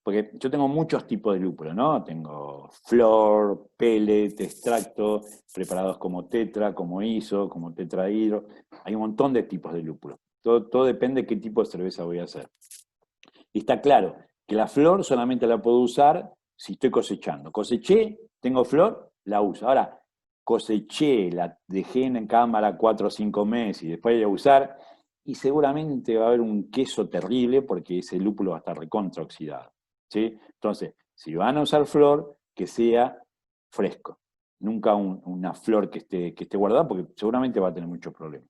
porque yo tengo muchos tipos de lúpulo, ¿no? Tengo flor, pellet, extracto, preparados como Tetra, como ISO, como tetrahidro. Hay un montón de tipos de lúpulo. Todo depende de qué tipo de cerveza voy a hacer. Y está claro que la flor solamente la puedo usar si estoy cosechando. Coseché, tengo flor, la uso. Ahora, coseché, la dejé en cámara 4 o 5 meses y después voy a usar, y seguramente va a haber un queso terrible porque ese lúpulo va a estar recontra oxidado, ¿sí? Entonces, si van a usar flor, que sea fresco. Nunca una flor que esté guardada porque seguramente va a tener muchos problemas.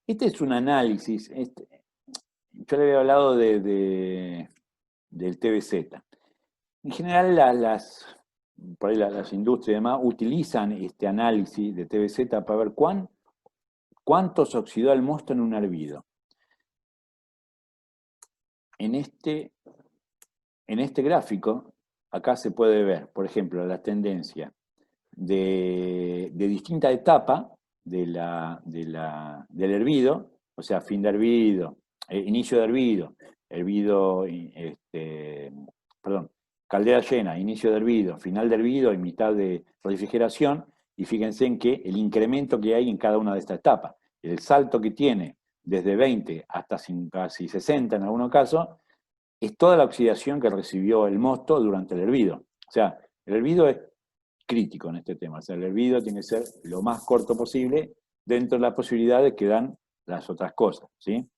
Este es un análisis. Yo le había hablado del TBZ. En general, por ahí las industrias y demás utilizan este análisis de TBZ para ver cuánto se oxidó el mosto en un hervido. En este gráfico, acá se puede ver, por ejemplo, la tendencia de distinta etapa del hervido, o sea, fin de hervido, inicio de hervido, perdón, caldera llena, inicio de hervido, final de hervido y mitad de refrigeración, y fíjense en que el incremento que hay en cada una de estas etapas, el salto que tiene desde 20 hasta casi 60 en algunos casos, es toda la oxidación que recibió el mosto durante el hervido. O sea, el hervido es crítico en este tema. O sea, el hervido tiene que ser lo más corto posible dentro de las posibilidades que dan las otras cosas, ¿sí?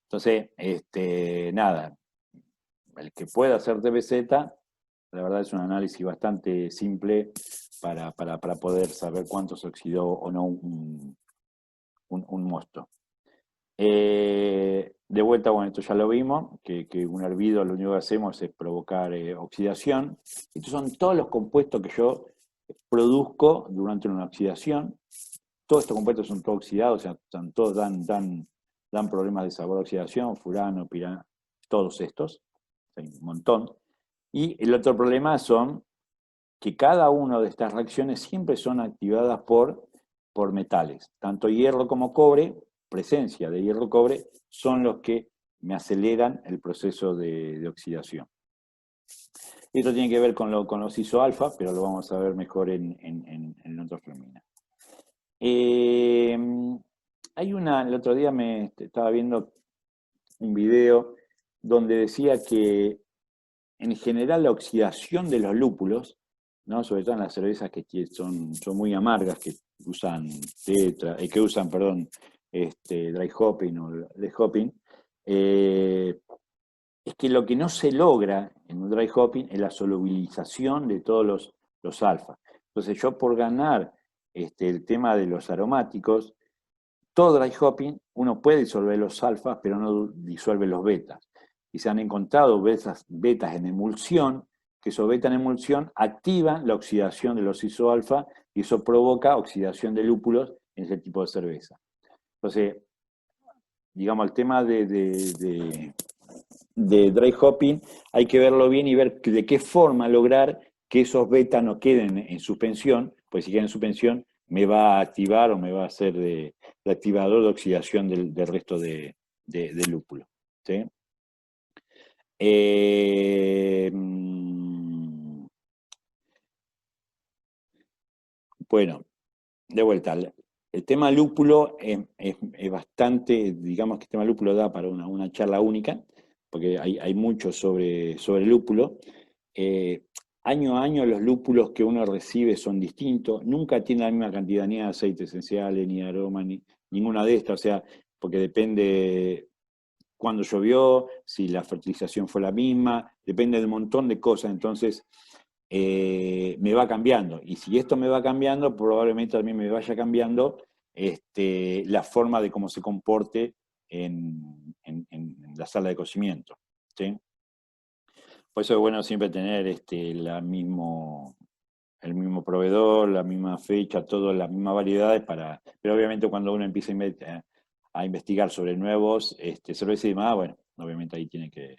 Entonces, nada, el que pueda hacer TBZ, la verdad es un análisis bastante simple para poder saber cuánto se oxidó o no un mosto. De vuelta, bueno, esto ya lo vimos, que un hervido lo único que hacemos es provocar oxidación. Estos son todos los compuestos que yo produzco durante una oxidación. Todos estos compuestos son todos oxidados, o sea, todos dan problemas de sabor a oxidación, furano, pirano, todos estos, hay un montón. Y el otro problema son que cada una de estas reacciones siempre son activadas por metales. Tanto hierro como cobre, presencia de hierro-cobre, son los que me aceleran el proceso de oxidación. Esto tiene que ver con los isoalfa, pero lo vamos a ver mejor en otra flamina. El otro día me estaba viendo un video donde decía que en general la oxidación de los lúpulos, ¿no? Sobre todo en las cervezas que son muy amargas, que usan dry hopping o de hopping, es que lo que no se logra en un dry hopping es la solubilización de todos los alfa. Entonces yo por ganar el tema de los aromáticos, todo dry hopping uno puede disolver los alfas, pero no disuelve los betas. Y se han encontrado betas en emulsión, que esos betas en emulsión activan la oxidación de los isoalfa y eso provoca oxidación de lúpulos en ese tipo de cerveza. Entonces, digamos, el tema de dry hopping hay que verlo bien y ver de qué forma lograr que esos betas no queden en suspensión, pues si quedan en suspensión me va a activar o me va a hacer de activador de oxidación del resto de lúpulo. ¿Sí? Bueno, de vuelta, el tema lúpulo es bastante, digamos que el tema lúpulo da para una charla única, porque hay mucho sobre lúpulo. Año a año los lúpulos que uno recibe son distintos, nunca tiene la misma cantidad ni de aceites esenciales, ni de aroma, ni ninguna de estas, o sea, porque depende cuándo llovió, si la fertilización fue la misma, depende de un montón de cosas, entonces me va cambiando. Y si esto me va cambiando, probablemente también me vaya cambiando la forma de cómo se comporte en la sala de cocimiento. ¿Sí? Por eso es bueno siempre tener el mismo proveedor, la misma fecha, todas las mismas variedades, pero obviamente cuando uno empieza a investigar sobre nuevos cervezas y demás, bueno, obviamente ahí tiene que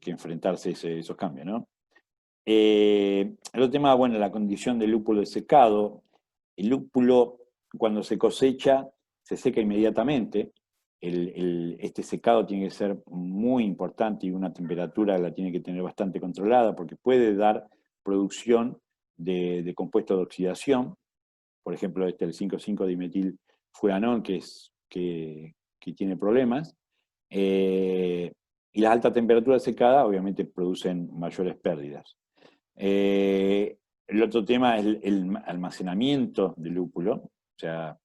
enfrentarse esos cambios, ¿no? El otro tema, bueno, la condición del lúpulo de secado. El lúpulo, cuando se cosecha, se seca inmediatamente. Este secado tiene que ser muy importante y una temperatura la tiene que tener bastante controlada porque puede dar producción de compuestos de oxidación. Por ejemplo, el 5,5-dimetilfuranol, que tiene problemas. Y las altas temperaturas secadas obviamente producen mayores pérdidas. El otro tema es el almacenamiento del lúpulo, o sea,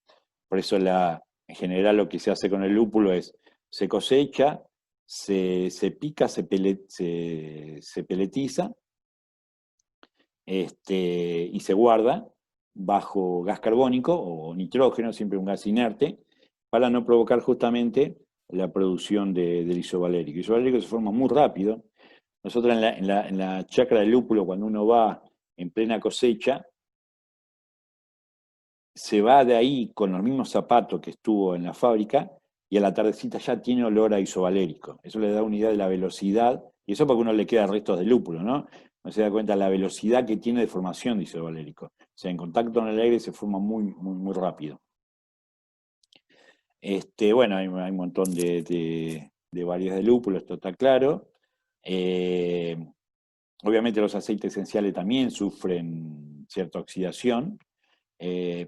por eso en general lo que se hace con el lúpulo es, se cosecha, se pica, se peletiza, y se guarda bajo gas carbónico o nitrógeno, siempre un gas inerte, para no provocar justamente la producción del isovalérico. El isovalérico se forma muy rápido. Nosotros en la chacra del lúpulo, cuando uno va en plena cosecha, se va de ahí con los mismos zapatos que estuvo en la fábrica y a la tardecita ya tiene olor a isovalérico. Eso le da una idea de la velocidad, y eso porque uno le queda restos de lúpulo, ¿no? No se da cuenta de la velocidad que tiene de formación de isovalérico. O sea, en contacto con el aire se forma muy, muy, muy rápido. Bueno, hay un montón de variedades de lúpulo, esto está claro. Obviamente los aceites esenciales también sufren cierta oxidación,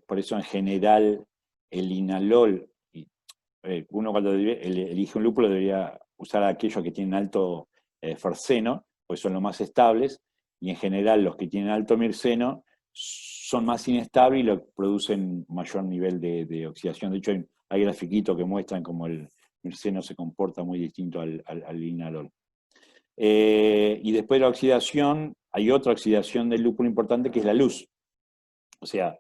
por eso en general el inalol, uno cuando elige un lúpulo debería usar aquellos que tienen alto ferceno, pues son los más estables, y en general los que tienen alto mirceno son más inestables y producen mayor nivel de oxidación. De hecho hay grafiquitos que muestran cómo el mirceno se comporta muy distinto al inalol. Y después de la oxidación, hay otra oxidación del lúpulo importante que es la luz. O sea,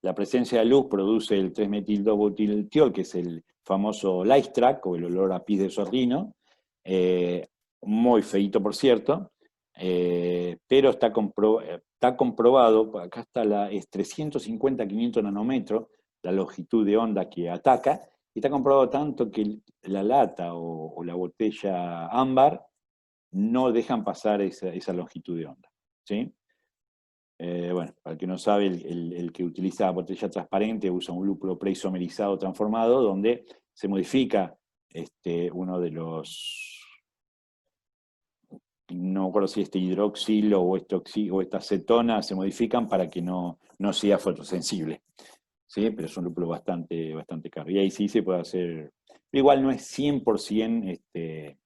la presencia de luz produce el 3-metil-2-butiltiol, que es el famoso Lystrac, o el olor a pis de zorrino, muy feíto por cierto, pero está comprobado, acá está es 350-500 nanómetros, la longitud de onda que ataca, y está comprobado tanto que la lata o la botella ámbar no dejan pasar esa longitud de onda. ¿sí? Bueno, para el que no sabe, el que utiliza botella transparente usa un lúpulo preisomerizado transformado, donde se modifica uno de los, no me acuerdo si este hidroxilo o, o esta acetona se modifican para que no sea fotosensible, ¿sí? Pero es un lúpulo bastante caro. Y ahí sí se puede hacer, igual no es 100%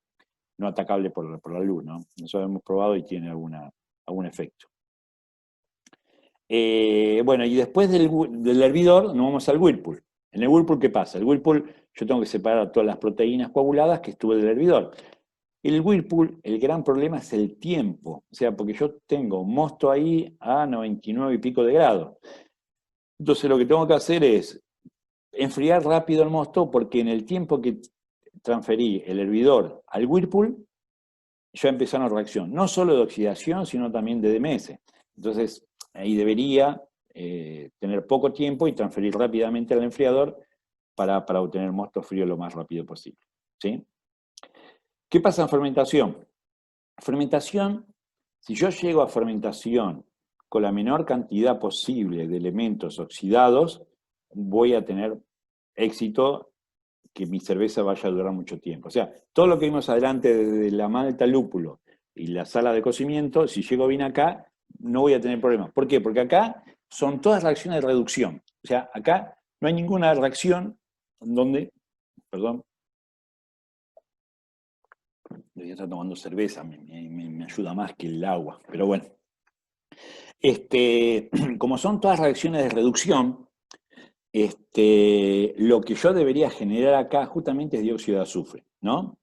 no atacable por la luz, ¿no? Eso lo hemos probado y tiene algún efecto. Bueno, y después del hervidor nos vamos al Whirlpool. En el Whirlpool, ¿qué pasa? El Whirlpool, yo tengo que separar todas las proteínas coaguladas que estuve del hervidor. El Whirlpool, el gran problema es el tiempo. O sea, porque yo tengo mosto ahí a 99 y pico de grados. Entonces lo que tengo que hacer es enfriar rápido el mosto, porque en el tiempo que transferí el hervidor al Whirlpool, ya empezó una reacción, no solo de oxidación, sino también de DMS. Entonces, ahí debería tener poco tiempo y transferir rápidamente al enfriador para obtener mosto frío lo más rápido posible, ¿sí? ¿Qué pasa en fermentación? Fermentación, si yo llego a fermentación con la menor cantidad posible de elementos oxidados, voy a tener éxito, que mi cerveza vaya a durar mucho tiempo. O sea, todo lo que vimos adelante desde la malta, lúpulo y la sala de cocimiento, si llego bien acá, no voy a tener problemas. ¿Por qué? Porque acá son todas reacciones de reducción. O sea, acá no hay ninguna reacción donde, perdón, debería estar tomando cerveza, me ayuda más que el agua, pero bueno. Como son todas reacciones de reducción, lo que yo debería generar acá justamente es dióxido de azufre, ¿no?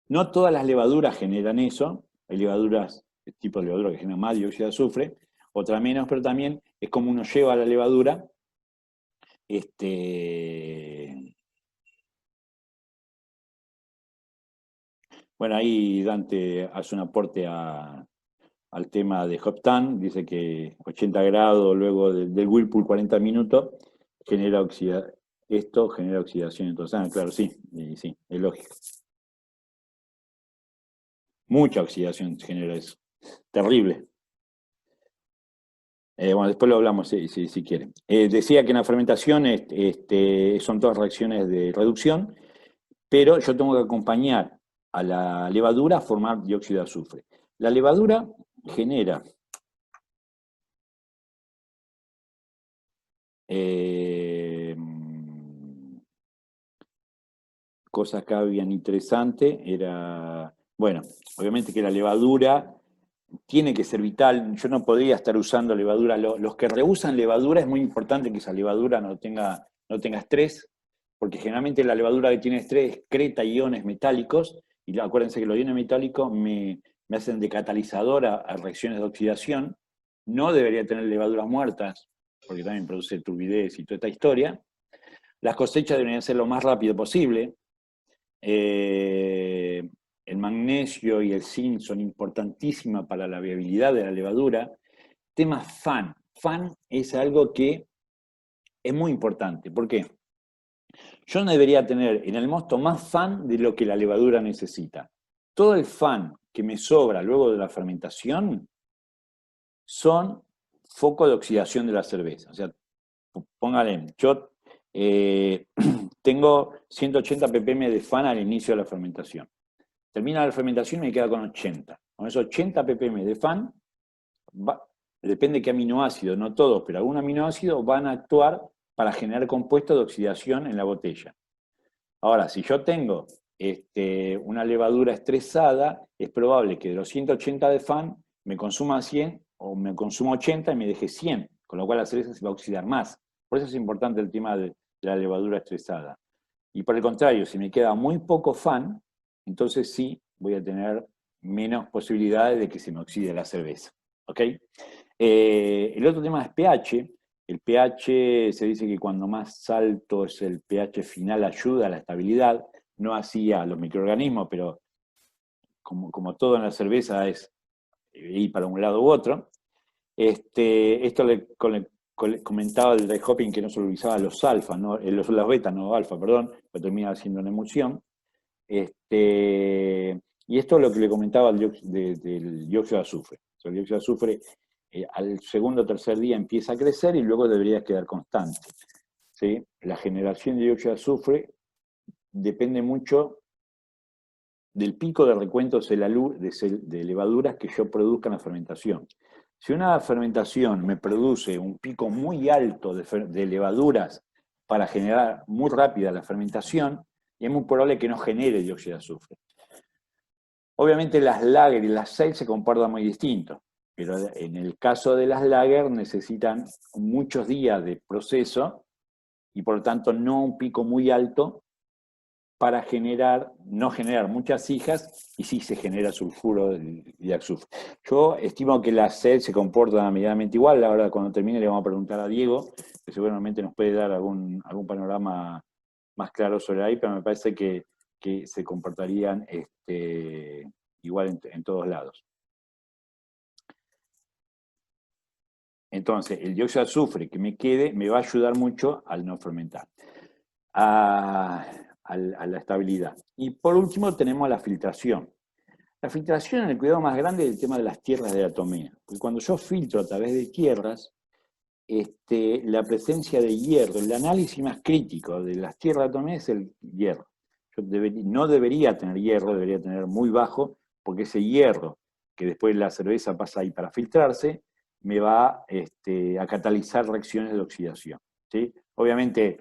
No todas las levaduras generan eso, hay levaduras, tipo de levadura que generan más dióxido de azufre, otra menos, pero también es como uno lleva la levadura, bueno, ahí Dante hace un aporte al tema de Hoptan, dice que 80 grados luego del Whirlpool 40 minutos genera esto genera oxidación entonces, claro, sí, sí, es lógico. Mucha oxidación genera eso. Terrible. Bueno, después lo hablamos si quieren. Decía que en la fermentación son todas reacciones de reducción, pero yo tengo que acompañar a la levadura a formar dióxido de azufre. La levadura genera cosa acá bien interesante, era, bueno, obviamente que la levadura tiene que ser vital, yo no podría estar usando levadura, los que reusan levadura es muy importante que esa levadura no tenga estrés, porque generalmente la levadura que tiene estrés excreta iones metálicos, y acuérdense que los iones metálicos me hacen de catalizador a reacciones de oxidación, no debería tener levaduras muertas, porque también produce turbidez y toda esta historia. Las cosechas deberían ser lo más rápido posible. El magnesio y el zinc son importantísimas para la viabilidad de la levadura. Tema FAN. FAN es algo que es muy importante. ¿Por qué? Yo no debería tener en el mosto más FAN de lo que la levadura necesita. Todo el FAN que me sobra luego de la fermentación son foco de oxidación de la cerveza. O sea, póngale, yo tengo 180 ppm de FAN al inicio de la fermentación. Termina la fermentación y me queda con 80. Con esos 80 ppm de FAN, depende de qué aminoácido, no todos, pero algún aminoácido van a actuar para generar compuestos de oxidación en la botella. Ahora, si yo tengo una levadura estresada, es probable que de los 180 de FAN me consuma 100 o me consuma 80 y me deje 100, con lo cual la cerveza se va a oxidar más. Por eso es importante el tema de la levadura estresada. Y por el contrario, si me queda muy poco FAN, entonces sí voy a tener menos posibilidades de que se me oxide la cerveza. ¿Ok? El otro tema es pH. El pH se dice que cuando más alto es el pH final ayuda a la estabilidad, no así a los microorganismos, pero como todo en la cerveza es ir para un lado u otro. Esto le comentaba el dry hopping que no solo utilizaba los alfa, ¿no? Las beta, no alfa, perdón, pero termina haciendo una emulsión. Y esto es lo que le comentaba del dióxido de azufre. O sea, el dióxido de azufre al segundo o tercer día empieza a crecer y luego debería quedar constante. ¿Sí? La generación de dióxido de azufre depende mucho del pico de recuentos de levaduras que yo produzca en la fermentación. Si una fermentación me produce un pico muy alto de levaduras para generar muy rápida la fermentación, es muy probable que no genere dióxido de azufre. Obviamente las lager y las ale se comportan muy distintos, pero en el caso de las lager necesitan muchos días de proceso y por lo tanto no un pico muy alto para no generar muchas hijas y sí se genera sulfuro de azufre. Yo estimo que la sed se comporta medianamente igual. Ahora cuando termine le vamos a preguntar a Diego, que seguramente nos puede dar algún panorama más claro sobre ahí, pero me parece que se comportarían igual en todos lados. Entonces, el dióxido de azufre que me quede me va a ayudar mucho al no fermentar. A la estabilidad. Y por último tenemos la filtración. La filtración, en el cuidado más grande, es el tema de las tierras de diatomea. Porque cuando yo filtro a través de tierras, la presencia de hierro, el análisis más crítico de las tierras de diatomea es el hierro. Yo no debería tener hierro, debería tener muy bajo, porque ese hierro, que después la cerveza pasa ahí para filtrarse, me va a catalizar reacciones de oxidación. ¿Sí? Obviamente,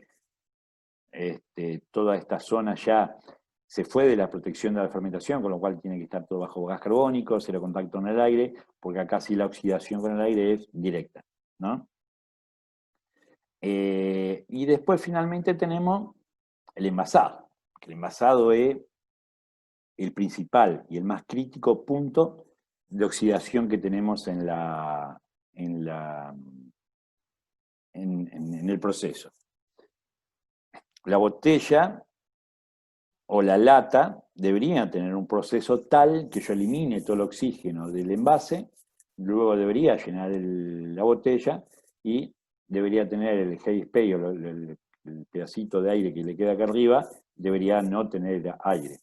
toda esta zona ya se fue de la protección de la fermentación, con lo cual tiene que estar todo bajo gas carbónico, cero contacto con el aire, porque acá sí la oxidación con el aire es directa, ¿no? Y después finalmente tenemos el envasado, que el envasado es el principal y el más crítico punto de oxidación que tenemos en el proceso. La botella o la lata debería tener un proceso tal que yo elimine todo el oxígeno del envase, luego debería llenar la botella y debería tener el headspace o el pedacito de aire que le queda acá arriba, debería no tener aire.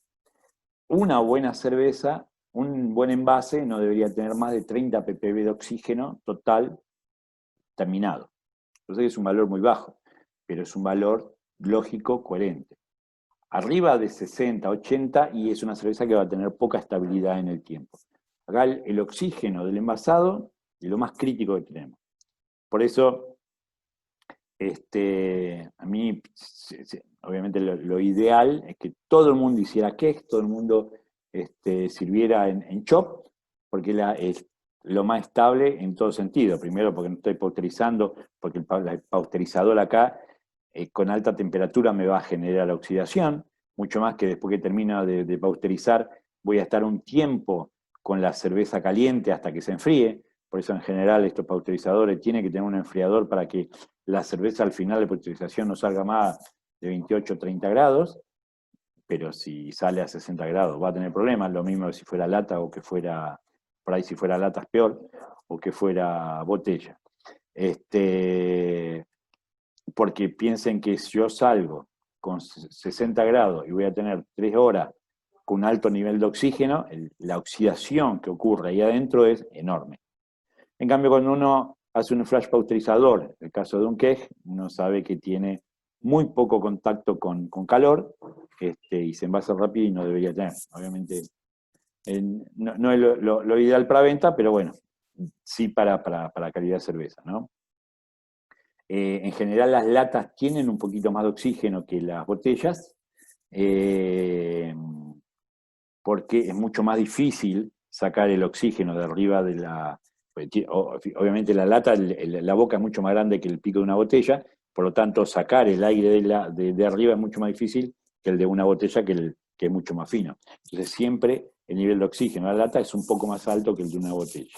Una buena cerveza, un buen envase no debería tener más de 30 ppb de oxígeno total terminado. Yo sé que es un valor muy bajo, pero es un valor lógico, coherente. Arriba de 60, 80 y es una cerveza que va a tener poca estabilidad en el tiempo. Acá el oxígeno del envasado es lo más crítico que tenemos. Por eso, a mí, obviamente lo ideal es que todo el mundo hiciera keg, todo el mundo sirviera en chop, porque es lo más estable en todo sentido. Primero porque no estoy pausterizando, porque el pausterizador acá con alta temperatura me va a generar oxidación, mucho más que después que termino de pausterizar voy a estar un tiempo con la cerveza caliente hasta que se enfríe. Por eso en general estos pausterizadores tienen que tener un enfriador para que la cerveza al final de pasteurización no salga más de 28 o 30 grados, pero si sale a 60 grados va a tener problemas, lo mismo si fuera lata o que fuera, por ahí si fuera lata es peor, o que fuera botella. Porque piensen que si yo salgo con 60 grados y voy a tener 3 horas con un alto nivel de oxígeno, la oxidación que ocurre ahí adentro es enorme. En cambio, cuando uno hace un flash pausterizador, en el caso de un keg, uno sabe que tiene muy poco contacto con calor y se envasa rápido y no debería tener. Obviamente, no es lo ideal para venta, pero bueno, sí para calidad de cerveza, ¿no? En general las latas tienen un poquito más de oxígeno que las botellas, porque es mucho más difícil sacar el oxígeno de arriba de la... Obviamente la lata, la boca es mucho más grande que el pico de una botella, por lo tanto sacar el aire de arriba es mucho más difícil que el de una botella que es mucho más fino. Entonces siempre el nivel de oxígeno de la lata es un poco más alto que el de una botella.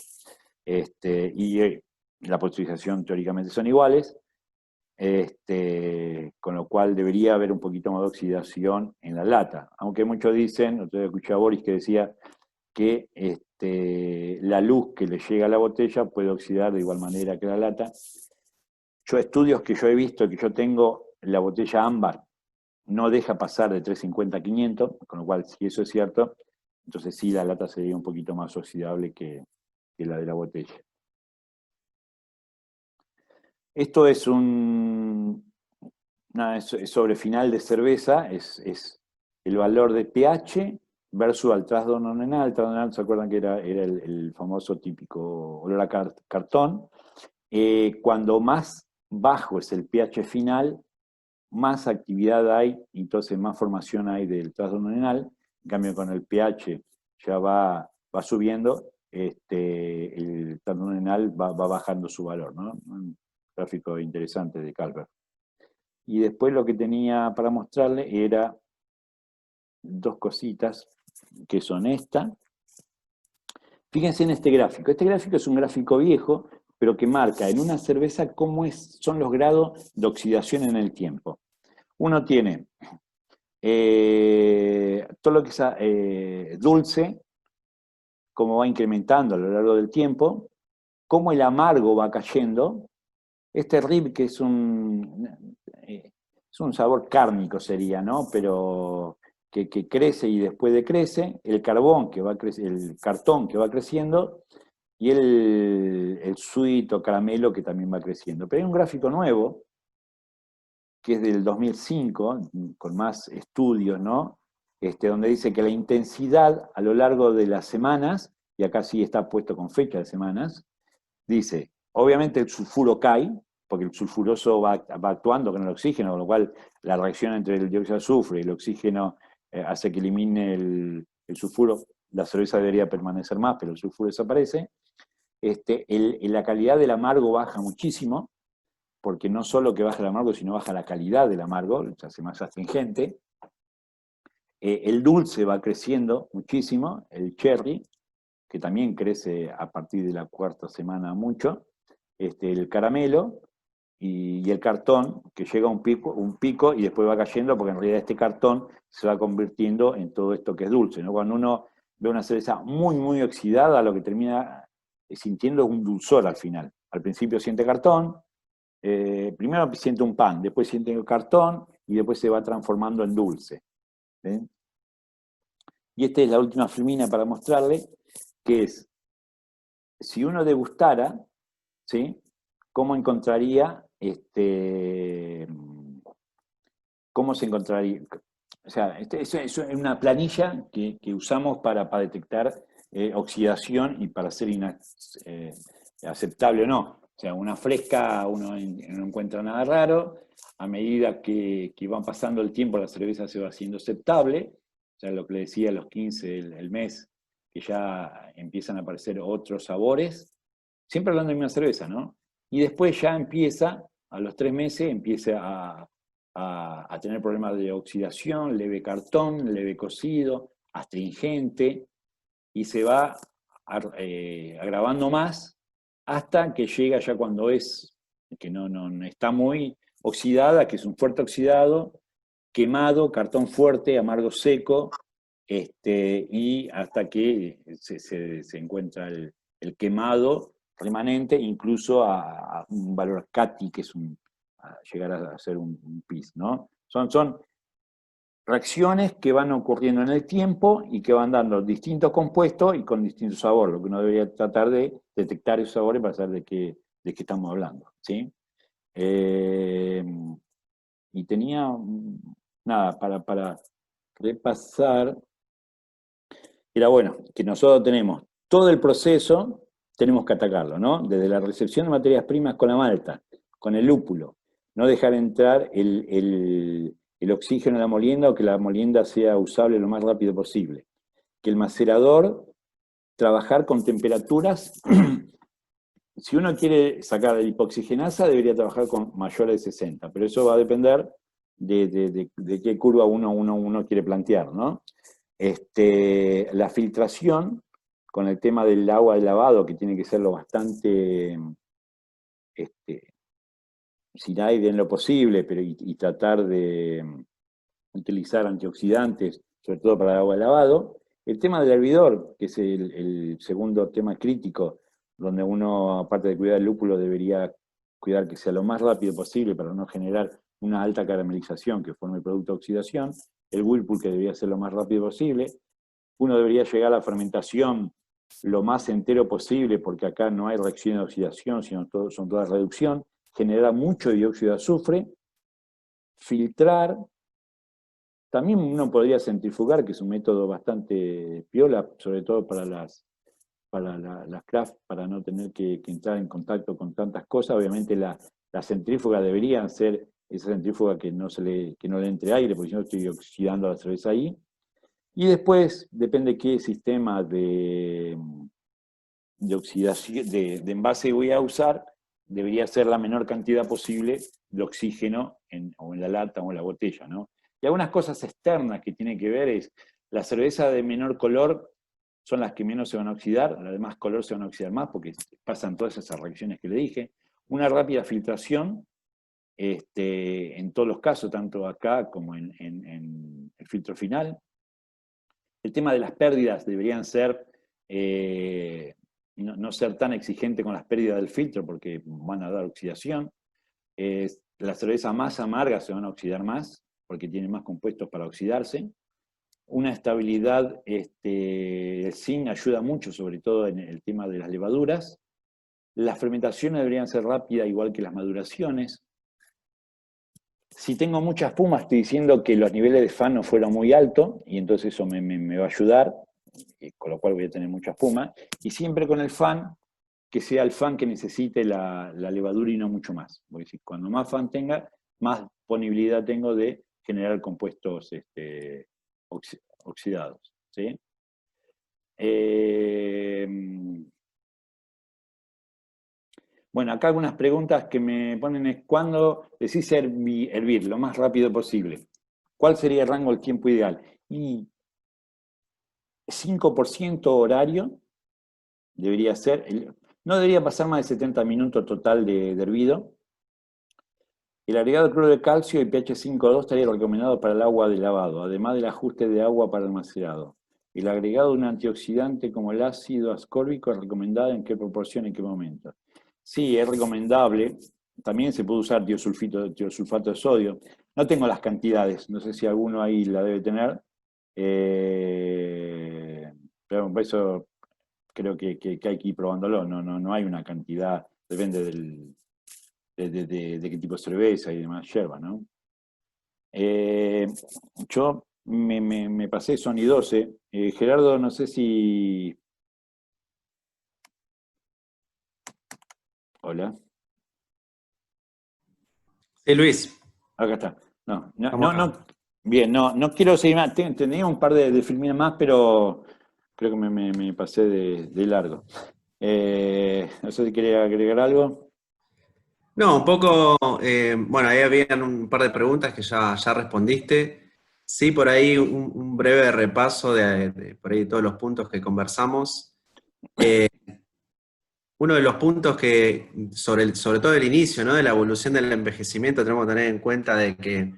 La pasteurización teóricamente son iguales, con lo cual debería haber un poquito más de oxidación en la lata. Aunque muchos dicen, otro día escuché a Boris que decía que la luz que le llega a la botella puede oxidar de igual manera que la lata. Estudios que yo he visto, que yo tengo, la botella ámbar no deja pasar de 350 a 500, con lo cual, si eso es cierto, Entonces sí, la lata sería un poquito más oxidable que la de la botella. Esto es es sobre final de cerveza, es el valor de pH versus al trasdononenal. El trasdononenal, ¿se acuerdan que era el famoso típico olor a cartón? Cuando más bajo es el pH final, más actividad hay, entonces más formación hay del trasdononenal. En cambio, con el pH ya va subiendo, el trasdononenal va bajando su valor, ¿no? Un gráfico interesante de Calvert. Y después lo que tenía para mostrarle era dos cositas, que son esta. Fíjense en este gráfico. Este gráfico es un gráfico viejo, pero que marca en una cerveza cómo son los grados de oxidación en el tiempo. Uno tiene todo lo que es dulce, cómo va incrementando a lo largo del tiempo, cómo el amargo va cayendo. Este rib, que es un sabor cárnico sería, ¿no? Pero que crece y después decrece, el carbón que va el cartón que va creciendo, y el sweet o caramelo que también va creciendo. Pero hay un gráfico nuevo, que es del 2005, con más estudios, ¿no? Donde dice que la intensidad a lo largo de las semanas, y acá sí está puesto con fecha de semanas, dice, obviamente el sulfuro cae, porque el sulfuroso va actuando con el oxígeno, con lo cual la reacción entre el dióxido de azufre y el oxígeno hace que elimine el sulfuro. La cerveza debería permanecer más, pero el sulfuro desaparece. La calidad del amargo baja muchísimo, porque no solo que baja el amargo, sino baja la calidad del amargo, se hace más astringente. El dulce va creciendo muchísimo, el cherry, que también crece a partir de la cuarta semana mucho, el caramelo y el cartón, que llega a un pico y después va cayendo, porque en realidad este cartón se va convirtiendo en todo esto que es dulce, ¿no? Cuando uno ve una cerveza muy, muy oxidada, lo que termina sintiendo es un dulzor al final. Al principio siente cartón, primero siente un pan, después siente el cartón y después se va transformando en dulce. ¿Sí? Y esta es la última filmina para mostrarle, que es, si uno degustara, ¿sí? ¿Cómo encontraría, cómo se encontraría? O sea, es una planilla que usamos para detectar oxidación y para ser aceptable o no. O sea, una fresca uno no encuentra nada raro. A medida que va pasando el tiempo, la cerveza se va haciendo aceptable. O sea, lo que le decía, a los 15, el mes, que ya empiezan a aparecer otros sabores. Siempre hablando de una cerveza, ¿no? Y después ya empieza, a los 3 meses, empieza a tener problemas de oxidación, leve cartón, leve cocido, astringente, y se va agravando más hasta que llega ya cuando que no está muy oxidada, que es un fuerte oxidado, quemado, cartón fuerte, amargo seco, y hasta que se encuentra el quemado remanente, incluso a un valor CATI, que es llegar a ser un PIS, ¿no? Son reacciones que van ocurriendo en el tiempo y que van dando distintos compuestos y con distintos sabores, lo que uno debería tratar de detectar esos sabores para saber de qué estamos hablando, ¿sí? Y tenía, nada, para repasar, era bueno, que nosotros tenemos todo el proceso, tenemos que atacarlo, ¿no? Desde la recepción de materias primas con la malta, con el lúpulo, no dejar entrar el oxígeno en la molienda o que la molienda sea usable lo más rápido posible. Que el macerador, trabajar con temperaturas, si uno quiere sacar la hipoxigenasa, debería trabajar con mayores de 60, pero eso va a depender de qué curva uno quiere plantear, ¿no? La filtración, con el tema del agua de lavado, que tiene que ser lo bastante sin aire en lo posible, pero y tratar de utilizar antioxidantes, sobre todo para el agua de lavado. El tema del hervidor, que es el segundo tema crítico, donde uno, aparte de cuidar el lúpulo, debería cuidar que sea lo más rápido posible para no generar una alta caramelización que forme producto de oxidación. El whirlpool, que debería ser lo más rápido posible. uno debería llegar a la fermentación lo más entero posible, porque acá no hay reacción de oxidación, sino son todas reducción, generar mucho dióxido de azufre, filtrar. También uno podría centrifugar, que es un método bastante piola, sobre todo para las craft, para no tener que entrar en contacto con tantas cosas. Obviamente la centrífuga deberían ser esa centrífuga que no le entre aire, porque si no estoy oxidando la cerveza ahí. Y después, depende qué sistema de oxidación, de envase voy a usar, debería ser la menor cantidad posible de oxígeno o en la lata o en la botella, ¿no? Y algunas cosas externas que tienen que ver es, la cerveza de menor color son las que menos se van a oxidar, las de más color se van a oxidar más porque pasan todas esas reacciones que le dije. Una rápida filtración, en todos los casos, tanto acá como en el filtro final. El tema de las pérdidas deberían ser, no ser tan exigente con las pérdidas del filtro porque van a dar oxidación. Las cervezas más amargas se van a oxidar más porque tienen más compuestos para oxidarse. Una estabilidad, el zinc ayuda mucho, sobre todo en el tema de las levaduras. Las fermentaciones deberían ser rápidas, igual que las maduraciones. Si tengo mucha espuma, estoy diciendo que los niveles de fan no fueron muy altos, y entonces eso me va a ayudar, con lo cual voy a tener mucha espuma. Y siempre con el fan, que sea el fan que necesite la levadura y no mucho más. Porque si cuando más fan tenga, más disponibilidad tengo de generar compuestos oxidados. ¿Sí? Bueno, acá algunas preguntas que me ponen es, ¿cuándo decís hervir lo más rápido posible? ¿Cuál sería el rango del tiempo ideal? Y 5% horario debería ser, no debería pasar más de 70 minutos total de hervido. El agregado de cloro de calcio y pH 5.2 estaría recomendado para el agua de lavado, además del ajuste de agua para el macerado. El agregado de un antioxidante como el ácido ascórbico es recomendado en qué proporción, en qué momento. Sí, es recomendable. También se puede usar tiosulfato de sodio. No tengo las cantidades, no sé si alguno ahí la debe tener. Pero por eso creo que hay que ir probándolo. No hay una cantidad, depende de qué tipo de cerveza y demás yerba, ¿no? Yo me pasé Sony 12. Gerardo, no sé si... Hola. Sí, Luis, Acá está. No, no, estamos no, acá. bien, no quiero seguir más. Tenía un par de filmines más, pero creo que me pasé de largo. No sé si quería agregar algo. No, un poco, bueno, ahí habían un par de preguntas que ya respondiste. Sí, por ahí un breve repaso de por ahí todos los puntos que conversamos. Uno de los puntos que, sobre todo el inicio, ¿no? De la evolución del envejecimiento, tenemos que tener en cuenta de que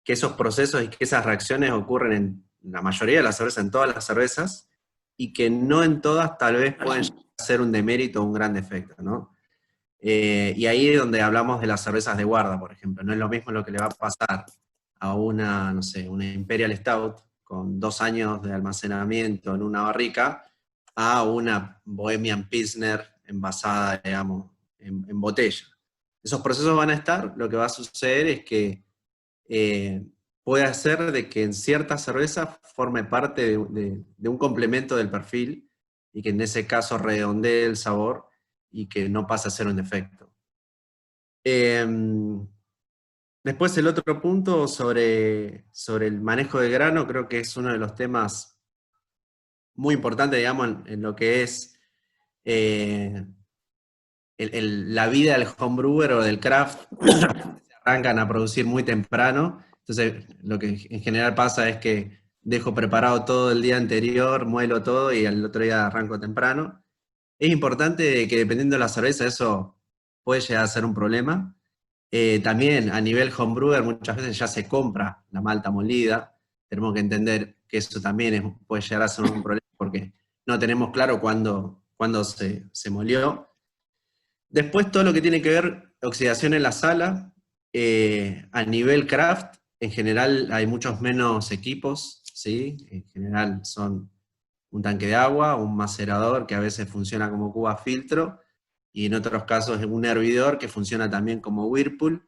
esos procesos y que esas reacciones ocurren en la mayoría de las cervezas, en todas las cervezas, y que no en todas tal vez pueden ser un demérito o un gran defecto, ¿no? Y ahí es donde hablamos de las cervezas de guarda, por ejemplo. No es lo mismo lo que le va a pasar a una, no sé, una Imperial Stout con 2 años de almacenamiento en una barrica a una Bohemian Pilsner envasada, digamos, en botella. Esos procesos van a estar, lo que va a suceder es que puede hacer de que en cierta cerveza forme parte de un complemento del perfil y que en ese caso redondee el sabor y que no pase a ser un defecto. Después el otro punto sobre el manejo de grano, creo que es uno de los temas muy importantes, digamos, en lo que es eh, la vida del homebrewer o del craft. Muchas veces se arrancan a producir muy temprano, entonces lo que en general pasa es que dejo preparado todo el día anterior, muelo todo y al otro día arranco temprano. Es importante que dependiendo de la cerveza eso puede llegar a ser un problema. También a nivel homebrewer muchas veces ya se compra la malta molida. Tenemos que entender que eso también puede llegar a ser un problema porque no tenemos claro cuándo se molió. Después todo lo que tiene que ver oxidación en la sala, a nivel craft, en general hay muchos menos equipos, ¿sí? En general son un tanque de agua, un macerador que a veces funciona como cuba filtro, y en otros casos es un hervidor que funciona también como Whirlpool.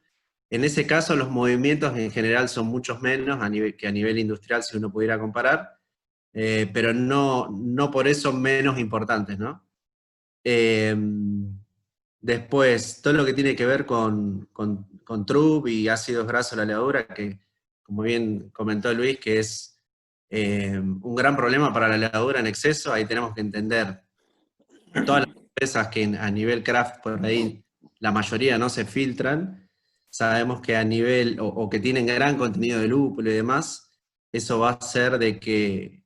En ese caso los movimientos en general son muchos menos que a nivel industrial si uno pudiera comparar, pero no por eso menos importantes, ¿no? Eh, Después, todo lo que tiene que ver con TRUB y ácidos grasos de la levadura, que como bien comentó Luis, que es un gran problema para la levadura en exceso. Ahí tenemos que entender todas las empresas que a nivel craft por ahí la mayoría no se filtran. Sabemos que a nivel, o que tienen gran contenido de lúpulo y demás, eso va a hacer de que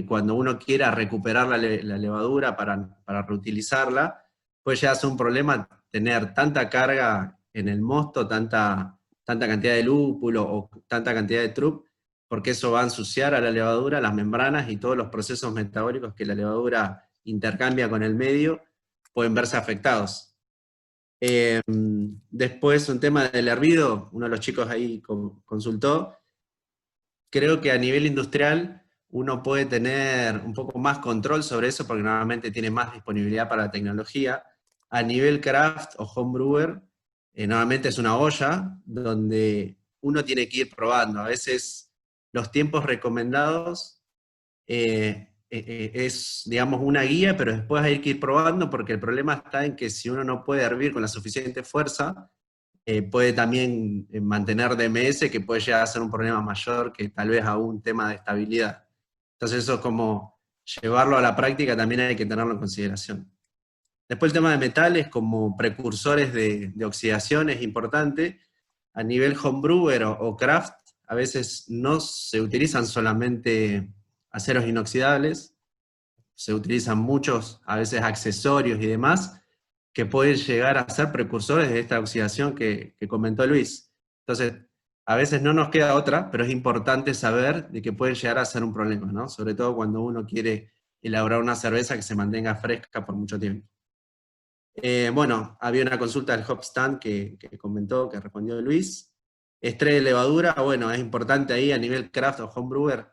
cuando uno quiera recuperar la levadura para reutilizarla, puede llegar a ser un problema tener tanta carga en el mosto, tanta cantidad de lúpulo o tanta cantidad de trup, porque eso va a ensuciar a la levadura, las membranas y todos los procesos metabólicos que la levadura intercambia con el medio, pueden verse afectados. Después, un tema del hervido, uno de los chicos ahí consultó. Creo que a nivel industrial uno puede tener un poco más control sobre eso porque normalmente tiene más disponibilidad para la tecnología. A nivel craft o homebrewer, normalmente es una olla donde uno tiene que ir probando. A veces los tiempos recomendados es, digamos, una guía, pero después hay que ir probando porque el problema está en que si uno no puede hervir con la suficiente fuerza, puede también mantener DMS, que puede llegar a ser un problema mayor que tal vez a un tema de estabilidad. Entonces eso es como llevarlo a la práctica, también hay que tenerlo en consideración. Después el tema de metales como precursores de oxidación es importante. A nivel homebrewer o craft, a veces no se utilizan solamente aceros inoxidables, se utilizan muchos, a veces accesorios y demás, que pueden llegar a ser precursores de esta oxidación que comentó Luis. Entonces, a veces no nos queda otra, pero es importante saber de que puede llegar a ser un problema, ¿no? Sobre todo cuando uno quiere elaborar una cerveza que se mantenga fresca por mucho tiempo. Bueno, había una consulta del Hopstand que comentó, que respondió Luis. Estrés de levadura, bueno, es importante ahí a nivel craft o homebrewer.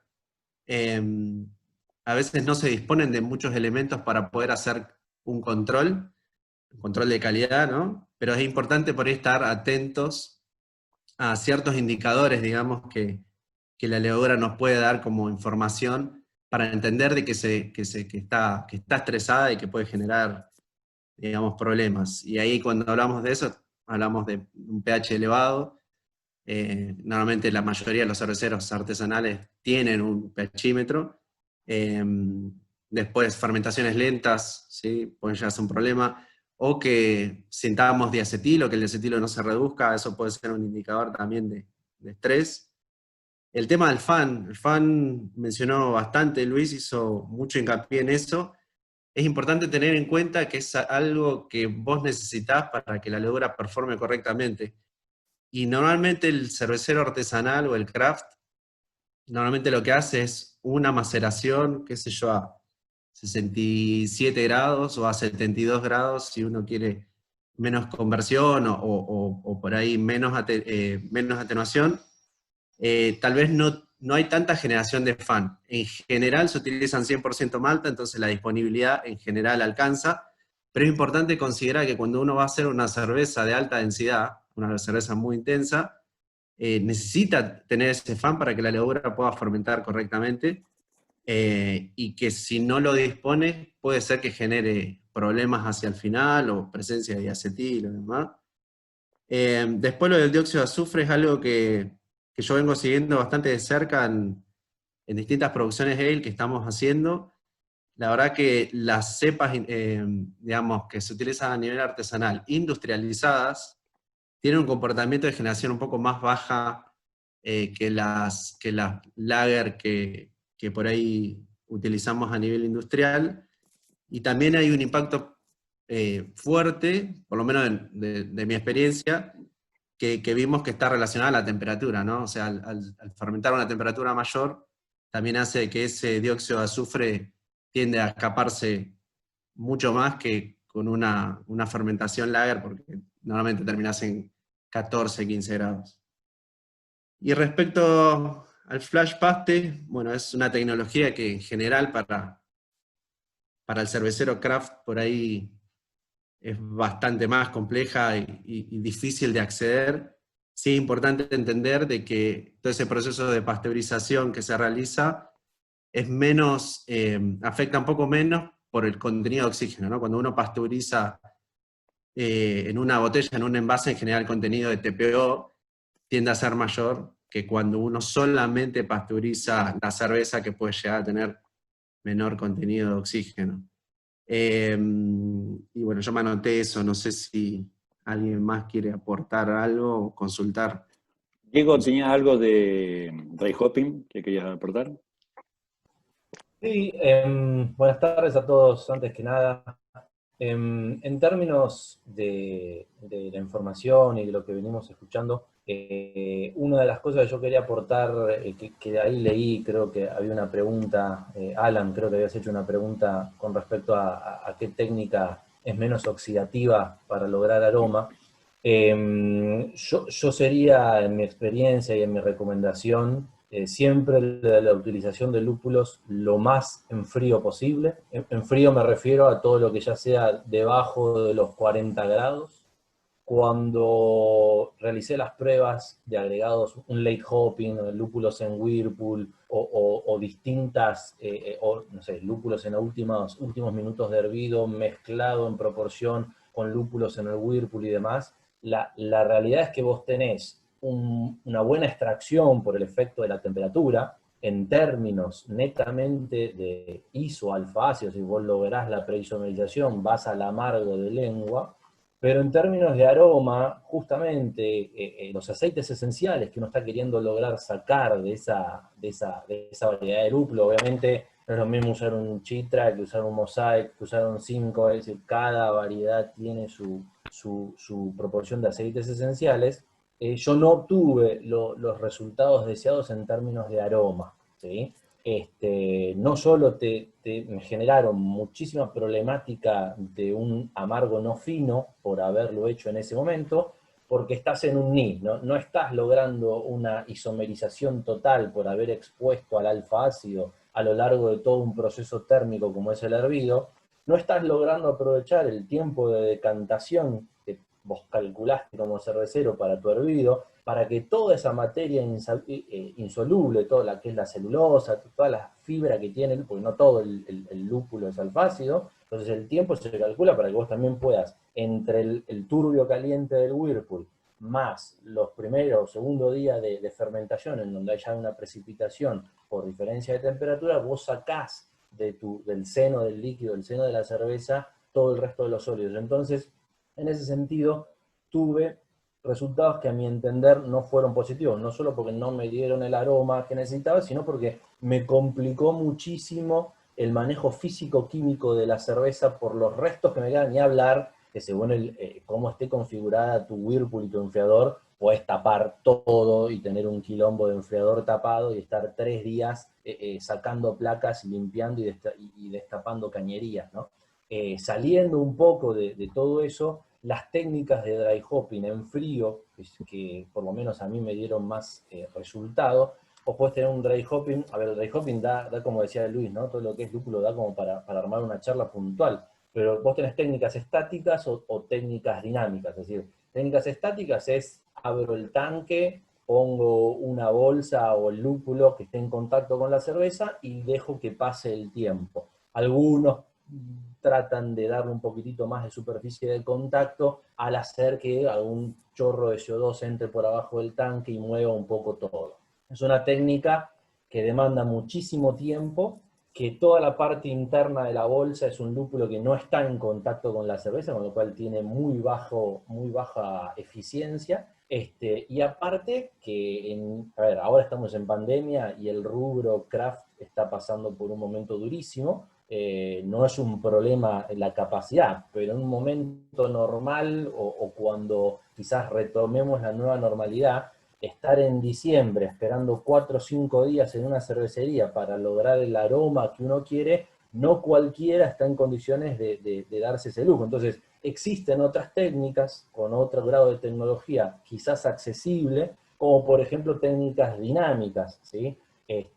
A veces no se disponen de muchos elementos para poder hacer un control de calidad, ¿no? Pero es importante por ahí estar atentos a ciertos indicadores, digamos, que la levadura nos puede dar como información para entender de que está estresada y que puede generar, digamos, problemas. Y ahí cuando hablamos de eso, hablamos de un pH elevado. Normalmente la mayoría de los cerveceros artesanales tienen un pHímetro. Después fermentaciones lentas, ¿sí? Pueden llegar a ser un problema. O que sintamos diacetilo, que el diacetilo no se reduzca, eso puede ser un indicador también de estrés. El tema del fan, el fan mencionó bastante, Luis hizo mucho hincapié en eso. Es importante tener en cuenta que es algo que vos necesitás para que la levadura performe correctamente. Y normalmente el cervecero artesanal o el craft, normalmente lo que hace es una maceración, qué sé yo, a 67 grados o a 72 grados si uno quiere menos conversión o por ahí menos atenuación. Tal vez no hay tanta generación de fan. En general se utilizan 100% malta, entonces la disponibilidad en general alcanza, pero es importante considerar que cuando uno va a hacer una cerveza de alta densidad, una cerveza muy intensa, necesita tener ese fan para que la levadura pueda fermentar correctamente, y que si no lo dispone puede ser que genere problemas hacia el final o presencia de diacetil o demás. Después lo del dióxido de azufre es algo que yo vengo siguiendo bastante de cerca en distintas producciones ale que estamos haciendo. La verdad que las cepas, digamos, que se utilizan a nivel artesanal, industrializadas, tienen un comportamiento de generación un poco más baja que las lager que por ahí utilizamos a nivel industrial, y también hay un impacto fuerte, por lo menos de mi experiencia, que vimos que está relacionada a la temperatura, ¿no? O sea, al fermentar a una temperatura mayor, también hace que ese dióxido de azufre tiende a escaparse mucho más que con una fermentación lager, porque normalmente terminas en 14, 15 grados. Y respecto al flash paste, bueno, es una tecnología que en general para el cervecero craft por ahí es bastante más compleja y difícil de acceder. Sí es importante entender de que todo ese proceso de pasteurización que se realiza es menos, afecta un poco menos por el contenido de oxígeno, ¿no? Cuando uno pasteuriza en una botella, en un envase, en general el contenido de TPO tiende a ser mayor que cuando uno solamente pasteuriza la cerveza, que puede llegar a tener menor contenido de oxígeno. Y bueno, yo me anoté eso, no sé si alguien más quiere aportar algo o consultar. Diego, ¿tenías algo de dry hopping que querías aportar? Sí, buenas tardes a todos, antes que nada. En términos de la información y de lo que venimos escuchando, una de las cosas que yo quería aportar, que de ahí leí, creo que había una pregunta, Alan, creo que habías hecho una pregunta con respecto a qué técnica es menos oxidativa para lograr aroma. Yo sería, en mi experiencia y en mi recomendación, siempre la utilización de lúpulos lo más en frío posible. En frío me refiero a todo lo que ya sea debajo de los 40 grados. Cuando realicé las pruebas de agregados, un late hopping, o lúpulos en Whirlpool, o distintas, o no sé, lúpulos en los últimos minutos de hervido, mezclado en proporción con lúpulos en el Whirlpool y demás, la realidad es que vos tenés una buena extracción por el efecto de la temperatura, en términos netamente de isoalfa-ácido, si vos lográs la preisomerización, vas al amargo de lengua, pero en términos de aroma, justamente los aceites esenciales que uno está queriendo lograr sacar de esa variedad de lúpulo, obviamente no es lo mismo usar un Chitra que usar un Mosaic, que usar un Simcoe, es decir, cada variedad tiene su proporción de aceites esenciales. Yo no obtuve los resultados deseados en términos de aroma, ¿sí? No solo me generaron muchísima problemática de un amargo no fino por haberlo hecho en ese momento, porque estás en un ni, no estás logrando una isomerización total por haber expuesto al alfa ácido a lo largo de todo un proceso térmico como es el hervido, no estás logrando aprovechar el tiempo de decantación que vos calculaste como cervecero para tu hervido, para que toda esa materia insoluble, toda la que es la celulosa, toda la fibra que tiene, porque no todo el lúpulo es alfácido, entonces el tiempo se calcula para que vos también puedas, entre el turbio caliente del Whirlpool, más los primeros o segundo día de fermentación, en donde hay ya una precipitación por diferencia de temperatura, vos sacás del seno del líquido, del seno de la cerveza, todo el resto de los sólidos. Entonces, en ese sentido, tuve resultados que a mi entender no fueron positivos, no solo porque no me dieron el aroma que necesitaba, sino porque me complicó muchísimo el manejo físico-químico de la cerveza por los restos que me quedan, ni hablar que según cómo esté configurada tu Whirlpool y tu enfriador, puedes tapar todo y tener un quilombo de enfriador tapado y estar 3 días sacando placas y limpiando y destapando cañerías, ¿no? Saliendo un poco de todo eso, las técnicas de dry hopping en frío, que por lo menos a mí me dieron más resultado, vos podés tener un dry hopping, a ver, el dry hopping da como decía Luis, ¿no? Todo lo que es lúpulo da como para armar una charla puntual, pero vos tenés técnicas estáticas o técnicas dinámicas, es decir, técnicas estáticas es, abro el tanque, pongo una bolsa o el lúpulo que esté en contacto con la cerveza y dejo que pase el tiempo. Algunos tratan de darle un poquitito más de superficie de contacto al hacer que algún chorro de CO2 entre por abajo del tanque y mueva un poco todo. Es una técnica que demanda muchísimo tiempo, que toda la parte interna de la bolsa es un lúpulo que no está en contacto con la cerveza, con lo cual tiene muy baja eficiencia. Y aparte que, a ver, ahora estamos en pandemia y el rubro craft está pasando por un momento durísimo. No es un problema la capacidad, pero en un momento normal o cuando quizás retomemos la nueva normalidad, estar en diciembre esperando 4 o 5 días en una cervecería para lograr el aroma que uno quiere, no cualquiera está en condiciones de darse ese lujo. Entonces, existen otras técnicas con otro grado de tecnología quizás accesible, como por ejemplo técnicas dinámicas, ¿sí?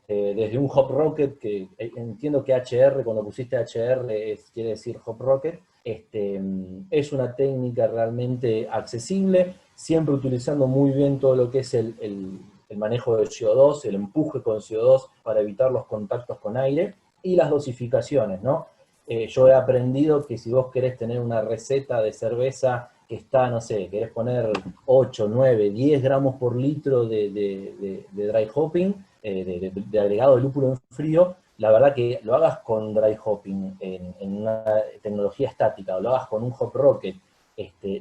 desde un Hop Rocket, que entiendo que HR, cuando pusiste HR, quiere decir Hop Rocket, es una técnica realmente accesible, siempre utilizando muy bien todo lo que es el manejo del CO2, el empuje con CO2 para evitar los contactos con aire, y las dosificaciones, ¿no? Yo he aprendido que si vos querés tener una receta de cerveza que está, no sé, querés poner 8, 9, 10 gramos por litro de dry hopping, de agregado de lúpulo en frío, la verdad que lo hagas con dry hopping en una tecnología estática, o lo hagas con un hop rocket,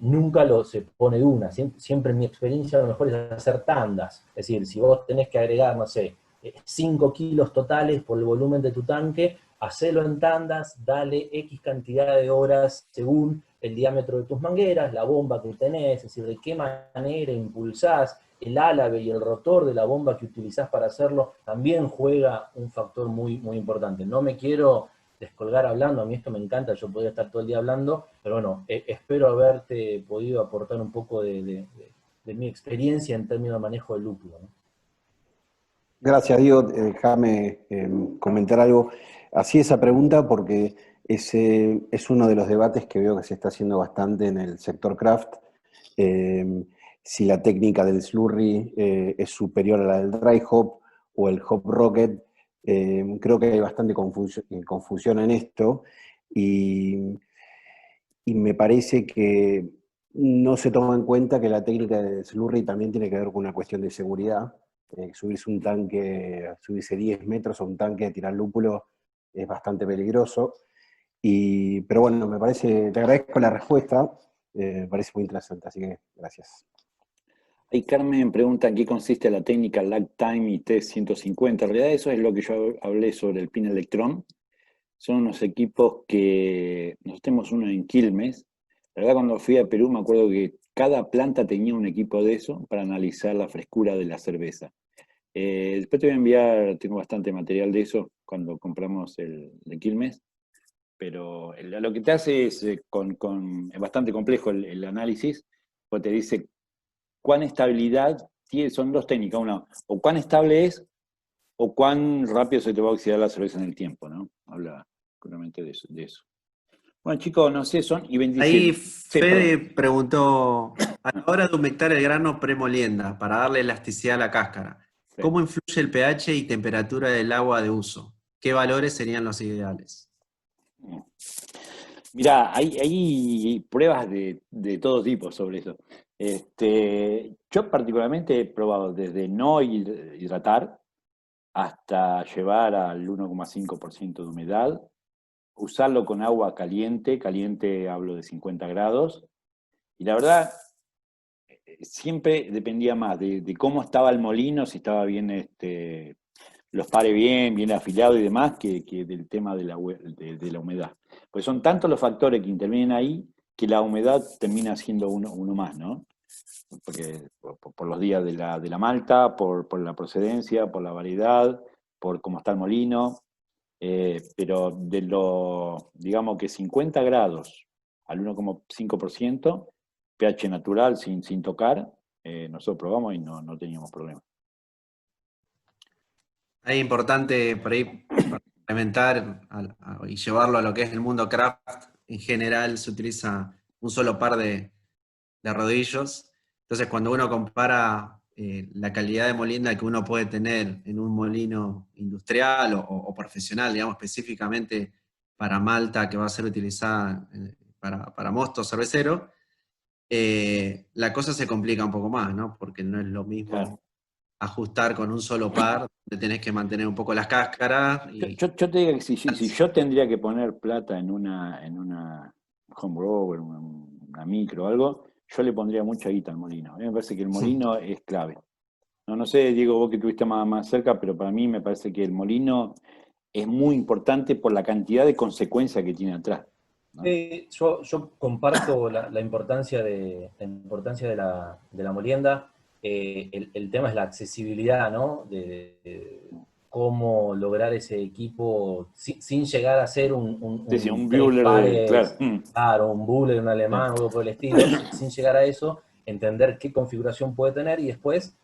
nunca se pone de una. Siempre en mi experiencia lo mejor es hacer tandas. Es decir, si vos tenés que agregar, no sé, 5 kilos totales por el volumen de tu tanque, hacelo en tandas, dale X cantidad de horas según el diámetro de tus mangueras, la bomba que tenés, es decir, de qué manera impulsás, el álave y el rotor de la bomba que utilizás para hacerlo, también juega un factor muy, muy importante. No me quiero descolgar hablando, a mí esto me encanta, yo podría estar todo el día hablando, pero bueno, espero haberte podido aportar un poco de mi experiencia en términos de manejo del lúpulo, ¿no? Gracias, Diego. Déjame comentar algo. Hacía esa pregunta porque es uno de los debates que veo que se está haciendo bastante en el sector craft. Si la técnica del slurry es superior a la del dry hop o el hop rocket. Creo que hay bastante confusión en esto y me parece que no se toma en cuenta que la técnica del slurry también tiene que ver con una cuestión de seguridad. Subirse 10 metros a un tanque de tirar lúpulo es bastante peligroso. Pero bueno, te agradezco la respuesta, me parece muy interesante, así que gracias. Ahí Carmen pregunta en qué consiste la técnica Lag Time y T150. En realidad eso es lo que yo hablé sobre el pin electrón. Son unos equipos que nosotros tenemos uno en Quilmes. La verdad, cuando fui a Perú me acuerdo que cada planta tenía un equipo de eso para analizar la frescura de la cerveza. Después te voy a enviar, tengo bastante material de eso cuando compramos el de Quilmes, pero lo que te hace es, es bastante complejo el análisis, porque te dice cuán estabilidad tiene, son dos técnicas, una, o cuán estable es, o cuán rápido se te va a oxidar la cerveza en el tiempo, ¿no? Habla claramente de eso. Bueno, chicos, no sé, son y 27. Ahí Sí, Fede preguntó, a la hora de humectar el grano premolienda para darle elasticidad a la cáscara, Sí. ¿cómo influye el pH y temperatura del agua de uso? ¿Qué valores serían los ideales? Mirá, hay pruebas de todo tipo sobre eso. Yo particularmente he probado desde no hidratar hasta llevar al 1,5% de humedad, usarlo con agua caliente hablo de 50 grados, y la verdad siempre dependía más de cómo estaba el molino, si estaba bien, los pares bien afilado y demás, que del tema de la humedad. Pues son tantos los factores que intervienen ahí que la humedad termina siendo uno más, ¿no? Porque por los días de la malta, por la procedencia, por la variedad, por cómo está el molino, pero digamos que 50 grados al 1,5%, pH natural sin tocar, nosotros probamos y no teníamos problema. Es importante por ahí para implementar y llevarlo a lo que es el mundo craft. En general se utiliza un solo par de rodillos. Entonces cuando uno compara la calidad de molienda que uno puede tener en un molino industrial o profesional, digamos específicamente para malta que va a ser utilizada para mosto cervecero, la cosa se complica un poco más, ¿no? Porque no es lo mismo. Claro. Ajustar con un solo par, te tenés que mantener un poco las cáscaras. Yo te digo que si yo tendría que poner plata en una home brewer, una micro o algo, yo le pondría mucha guita al molino. A mí me parece que el molino es clave. No sé, Diego, vos que estuviste más cerca, pero para mí me parece que el molino es muy importante por la cantidad de consecuencias que tiene atrás, ¿no? Yo comparto la importancia de la molienda. El tema es la accesibilidad, ¿no? De cómo lograr ese equipo sin llegar a ser un Bühler, claro. Claro, un Bühler, un alemán, o algo por el estilo, sin llegar a eso, entender qué configuración puede tener y después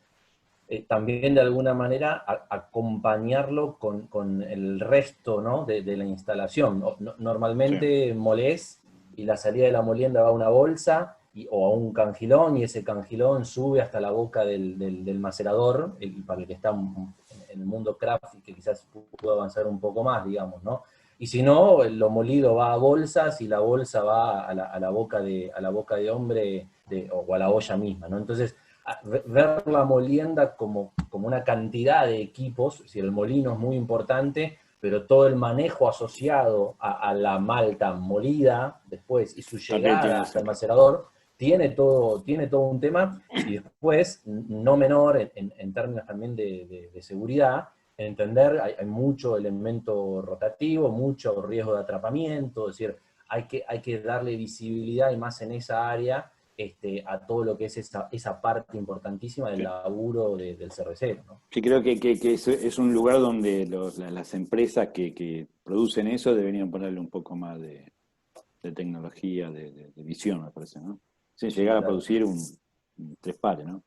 también de alguna manera acompañarlo con el resto, ¿no? de la instalación. Normalmente molés y la salida de la molienda va a una bolsa o a un cangilón, y ese cangilón sube hasta la boca del macerador, para el que está en el mundo craft y que quizás pudo avanzar un poco más, digamos, ¿no? Y si no, lo molido va a bolsas y la bolsa va a la boca de hombre o a la olla misma, ¿no? Entonces, ver la molienda como una cantidad de equipos, es decir, el molino es muy importante, pero todo el manejo asociado a la malta molida después y su llegada hasta el macerador tiene todo un tema. Y después, no menor en términos también de seguridad, entender, hay mucho elemento rotativo, mucho riesgo de atrapamiento, es decir, hay que darle visibilidad, y más en esa área, a todo lo que es esa parte importantísima del laburo del cervecero, ¿no? Sí, creo que es un lugar donde las empresas que producen eso deberían ponerle un poco más de tecnología, de visión, me parece, ¿no? Sin llegar a producir un tres pares, ¿no?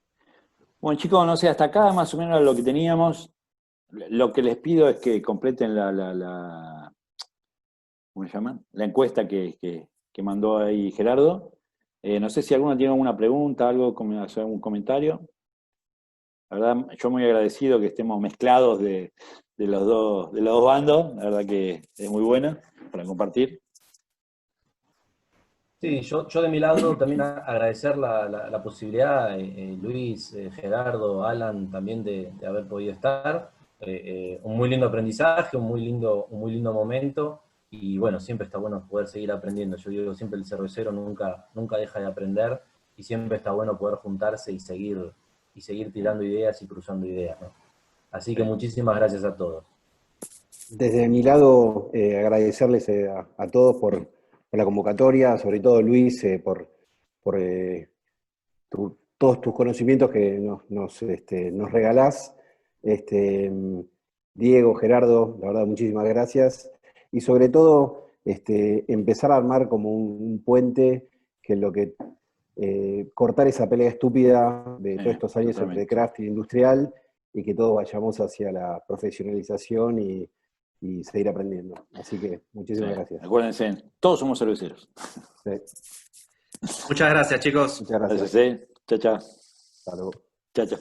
Bueno, chicos, no sé, hasta acá más o menos lo que teníamos. Lo que les pido es que completen ¿cómo se llama? La encuesta que mandó ahí Gerardo. No sé si alguno tiene alguna pregunta, hacer algún comentario. La verdad, yo muy agradecido que estemos mezclados de los dos bandos. La verdad que es muy buena para compartir. Sí, yo de mi lado también agradecer la posibilidad, Luis, Gerardo, Alan, también de haber podido estar. Un muy lindo aprendizaje, un muy lindo momento, y bueno, siempre está bueno poder seguir aprendiendo. Yo digo siempre, el cervecero nunca deja de aprender, y siempre está bueno poder juntarse y seguir tirando ideas y cruzando ideas, ¿no? Así que muchísimas gracias a todos. Desde mi lado, agradecerles a todos por la convocatoria, sobre todo Luis, por todos tus conocimientos que nos regalás. Diego, Gerardo, la verdad, muchísimas gracias. Y sobre todo, empezar a armar como un puente que lo que cortar esa pelea estúpida de todos estos años entre craft y industrial, y que todos vayamos hacia la profesionalización y seguir aprendiendo. Así que muchísimas gracias. Acuérdense, todos somos cerveceros. Muchas gracias, chicos. Muchas gracias. Gracias, Chao, chao. Hasta luego. Chao, chao.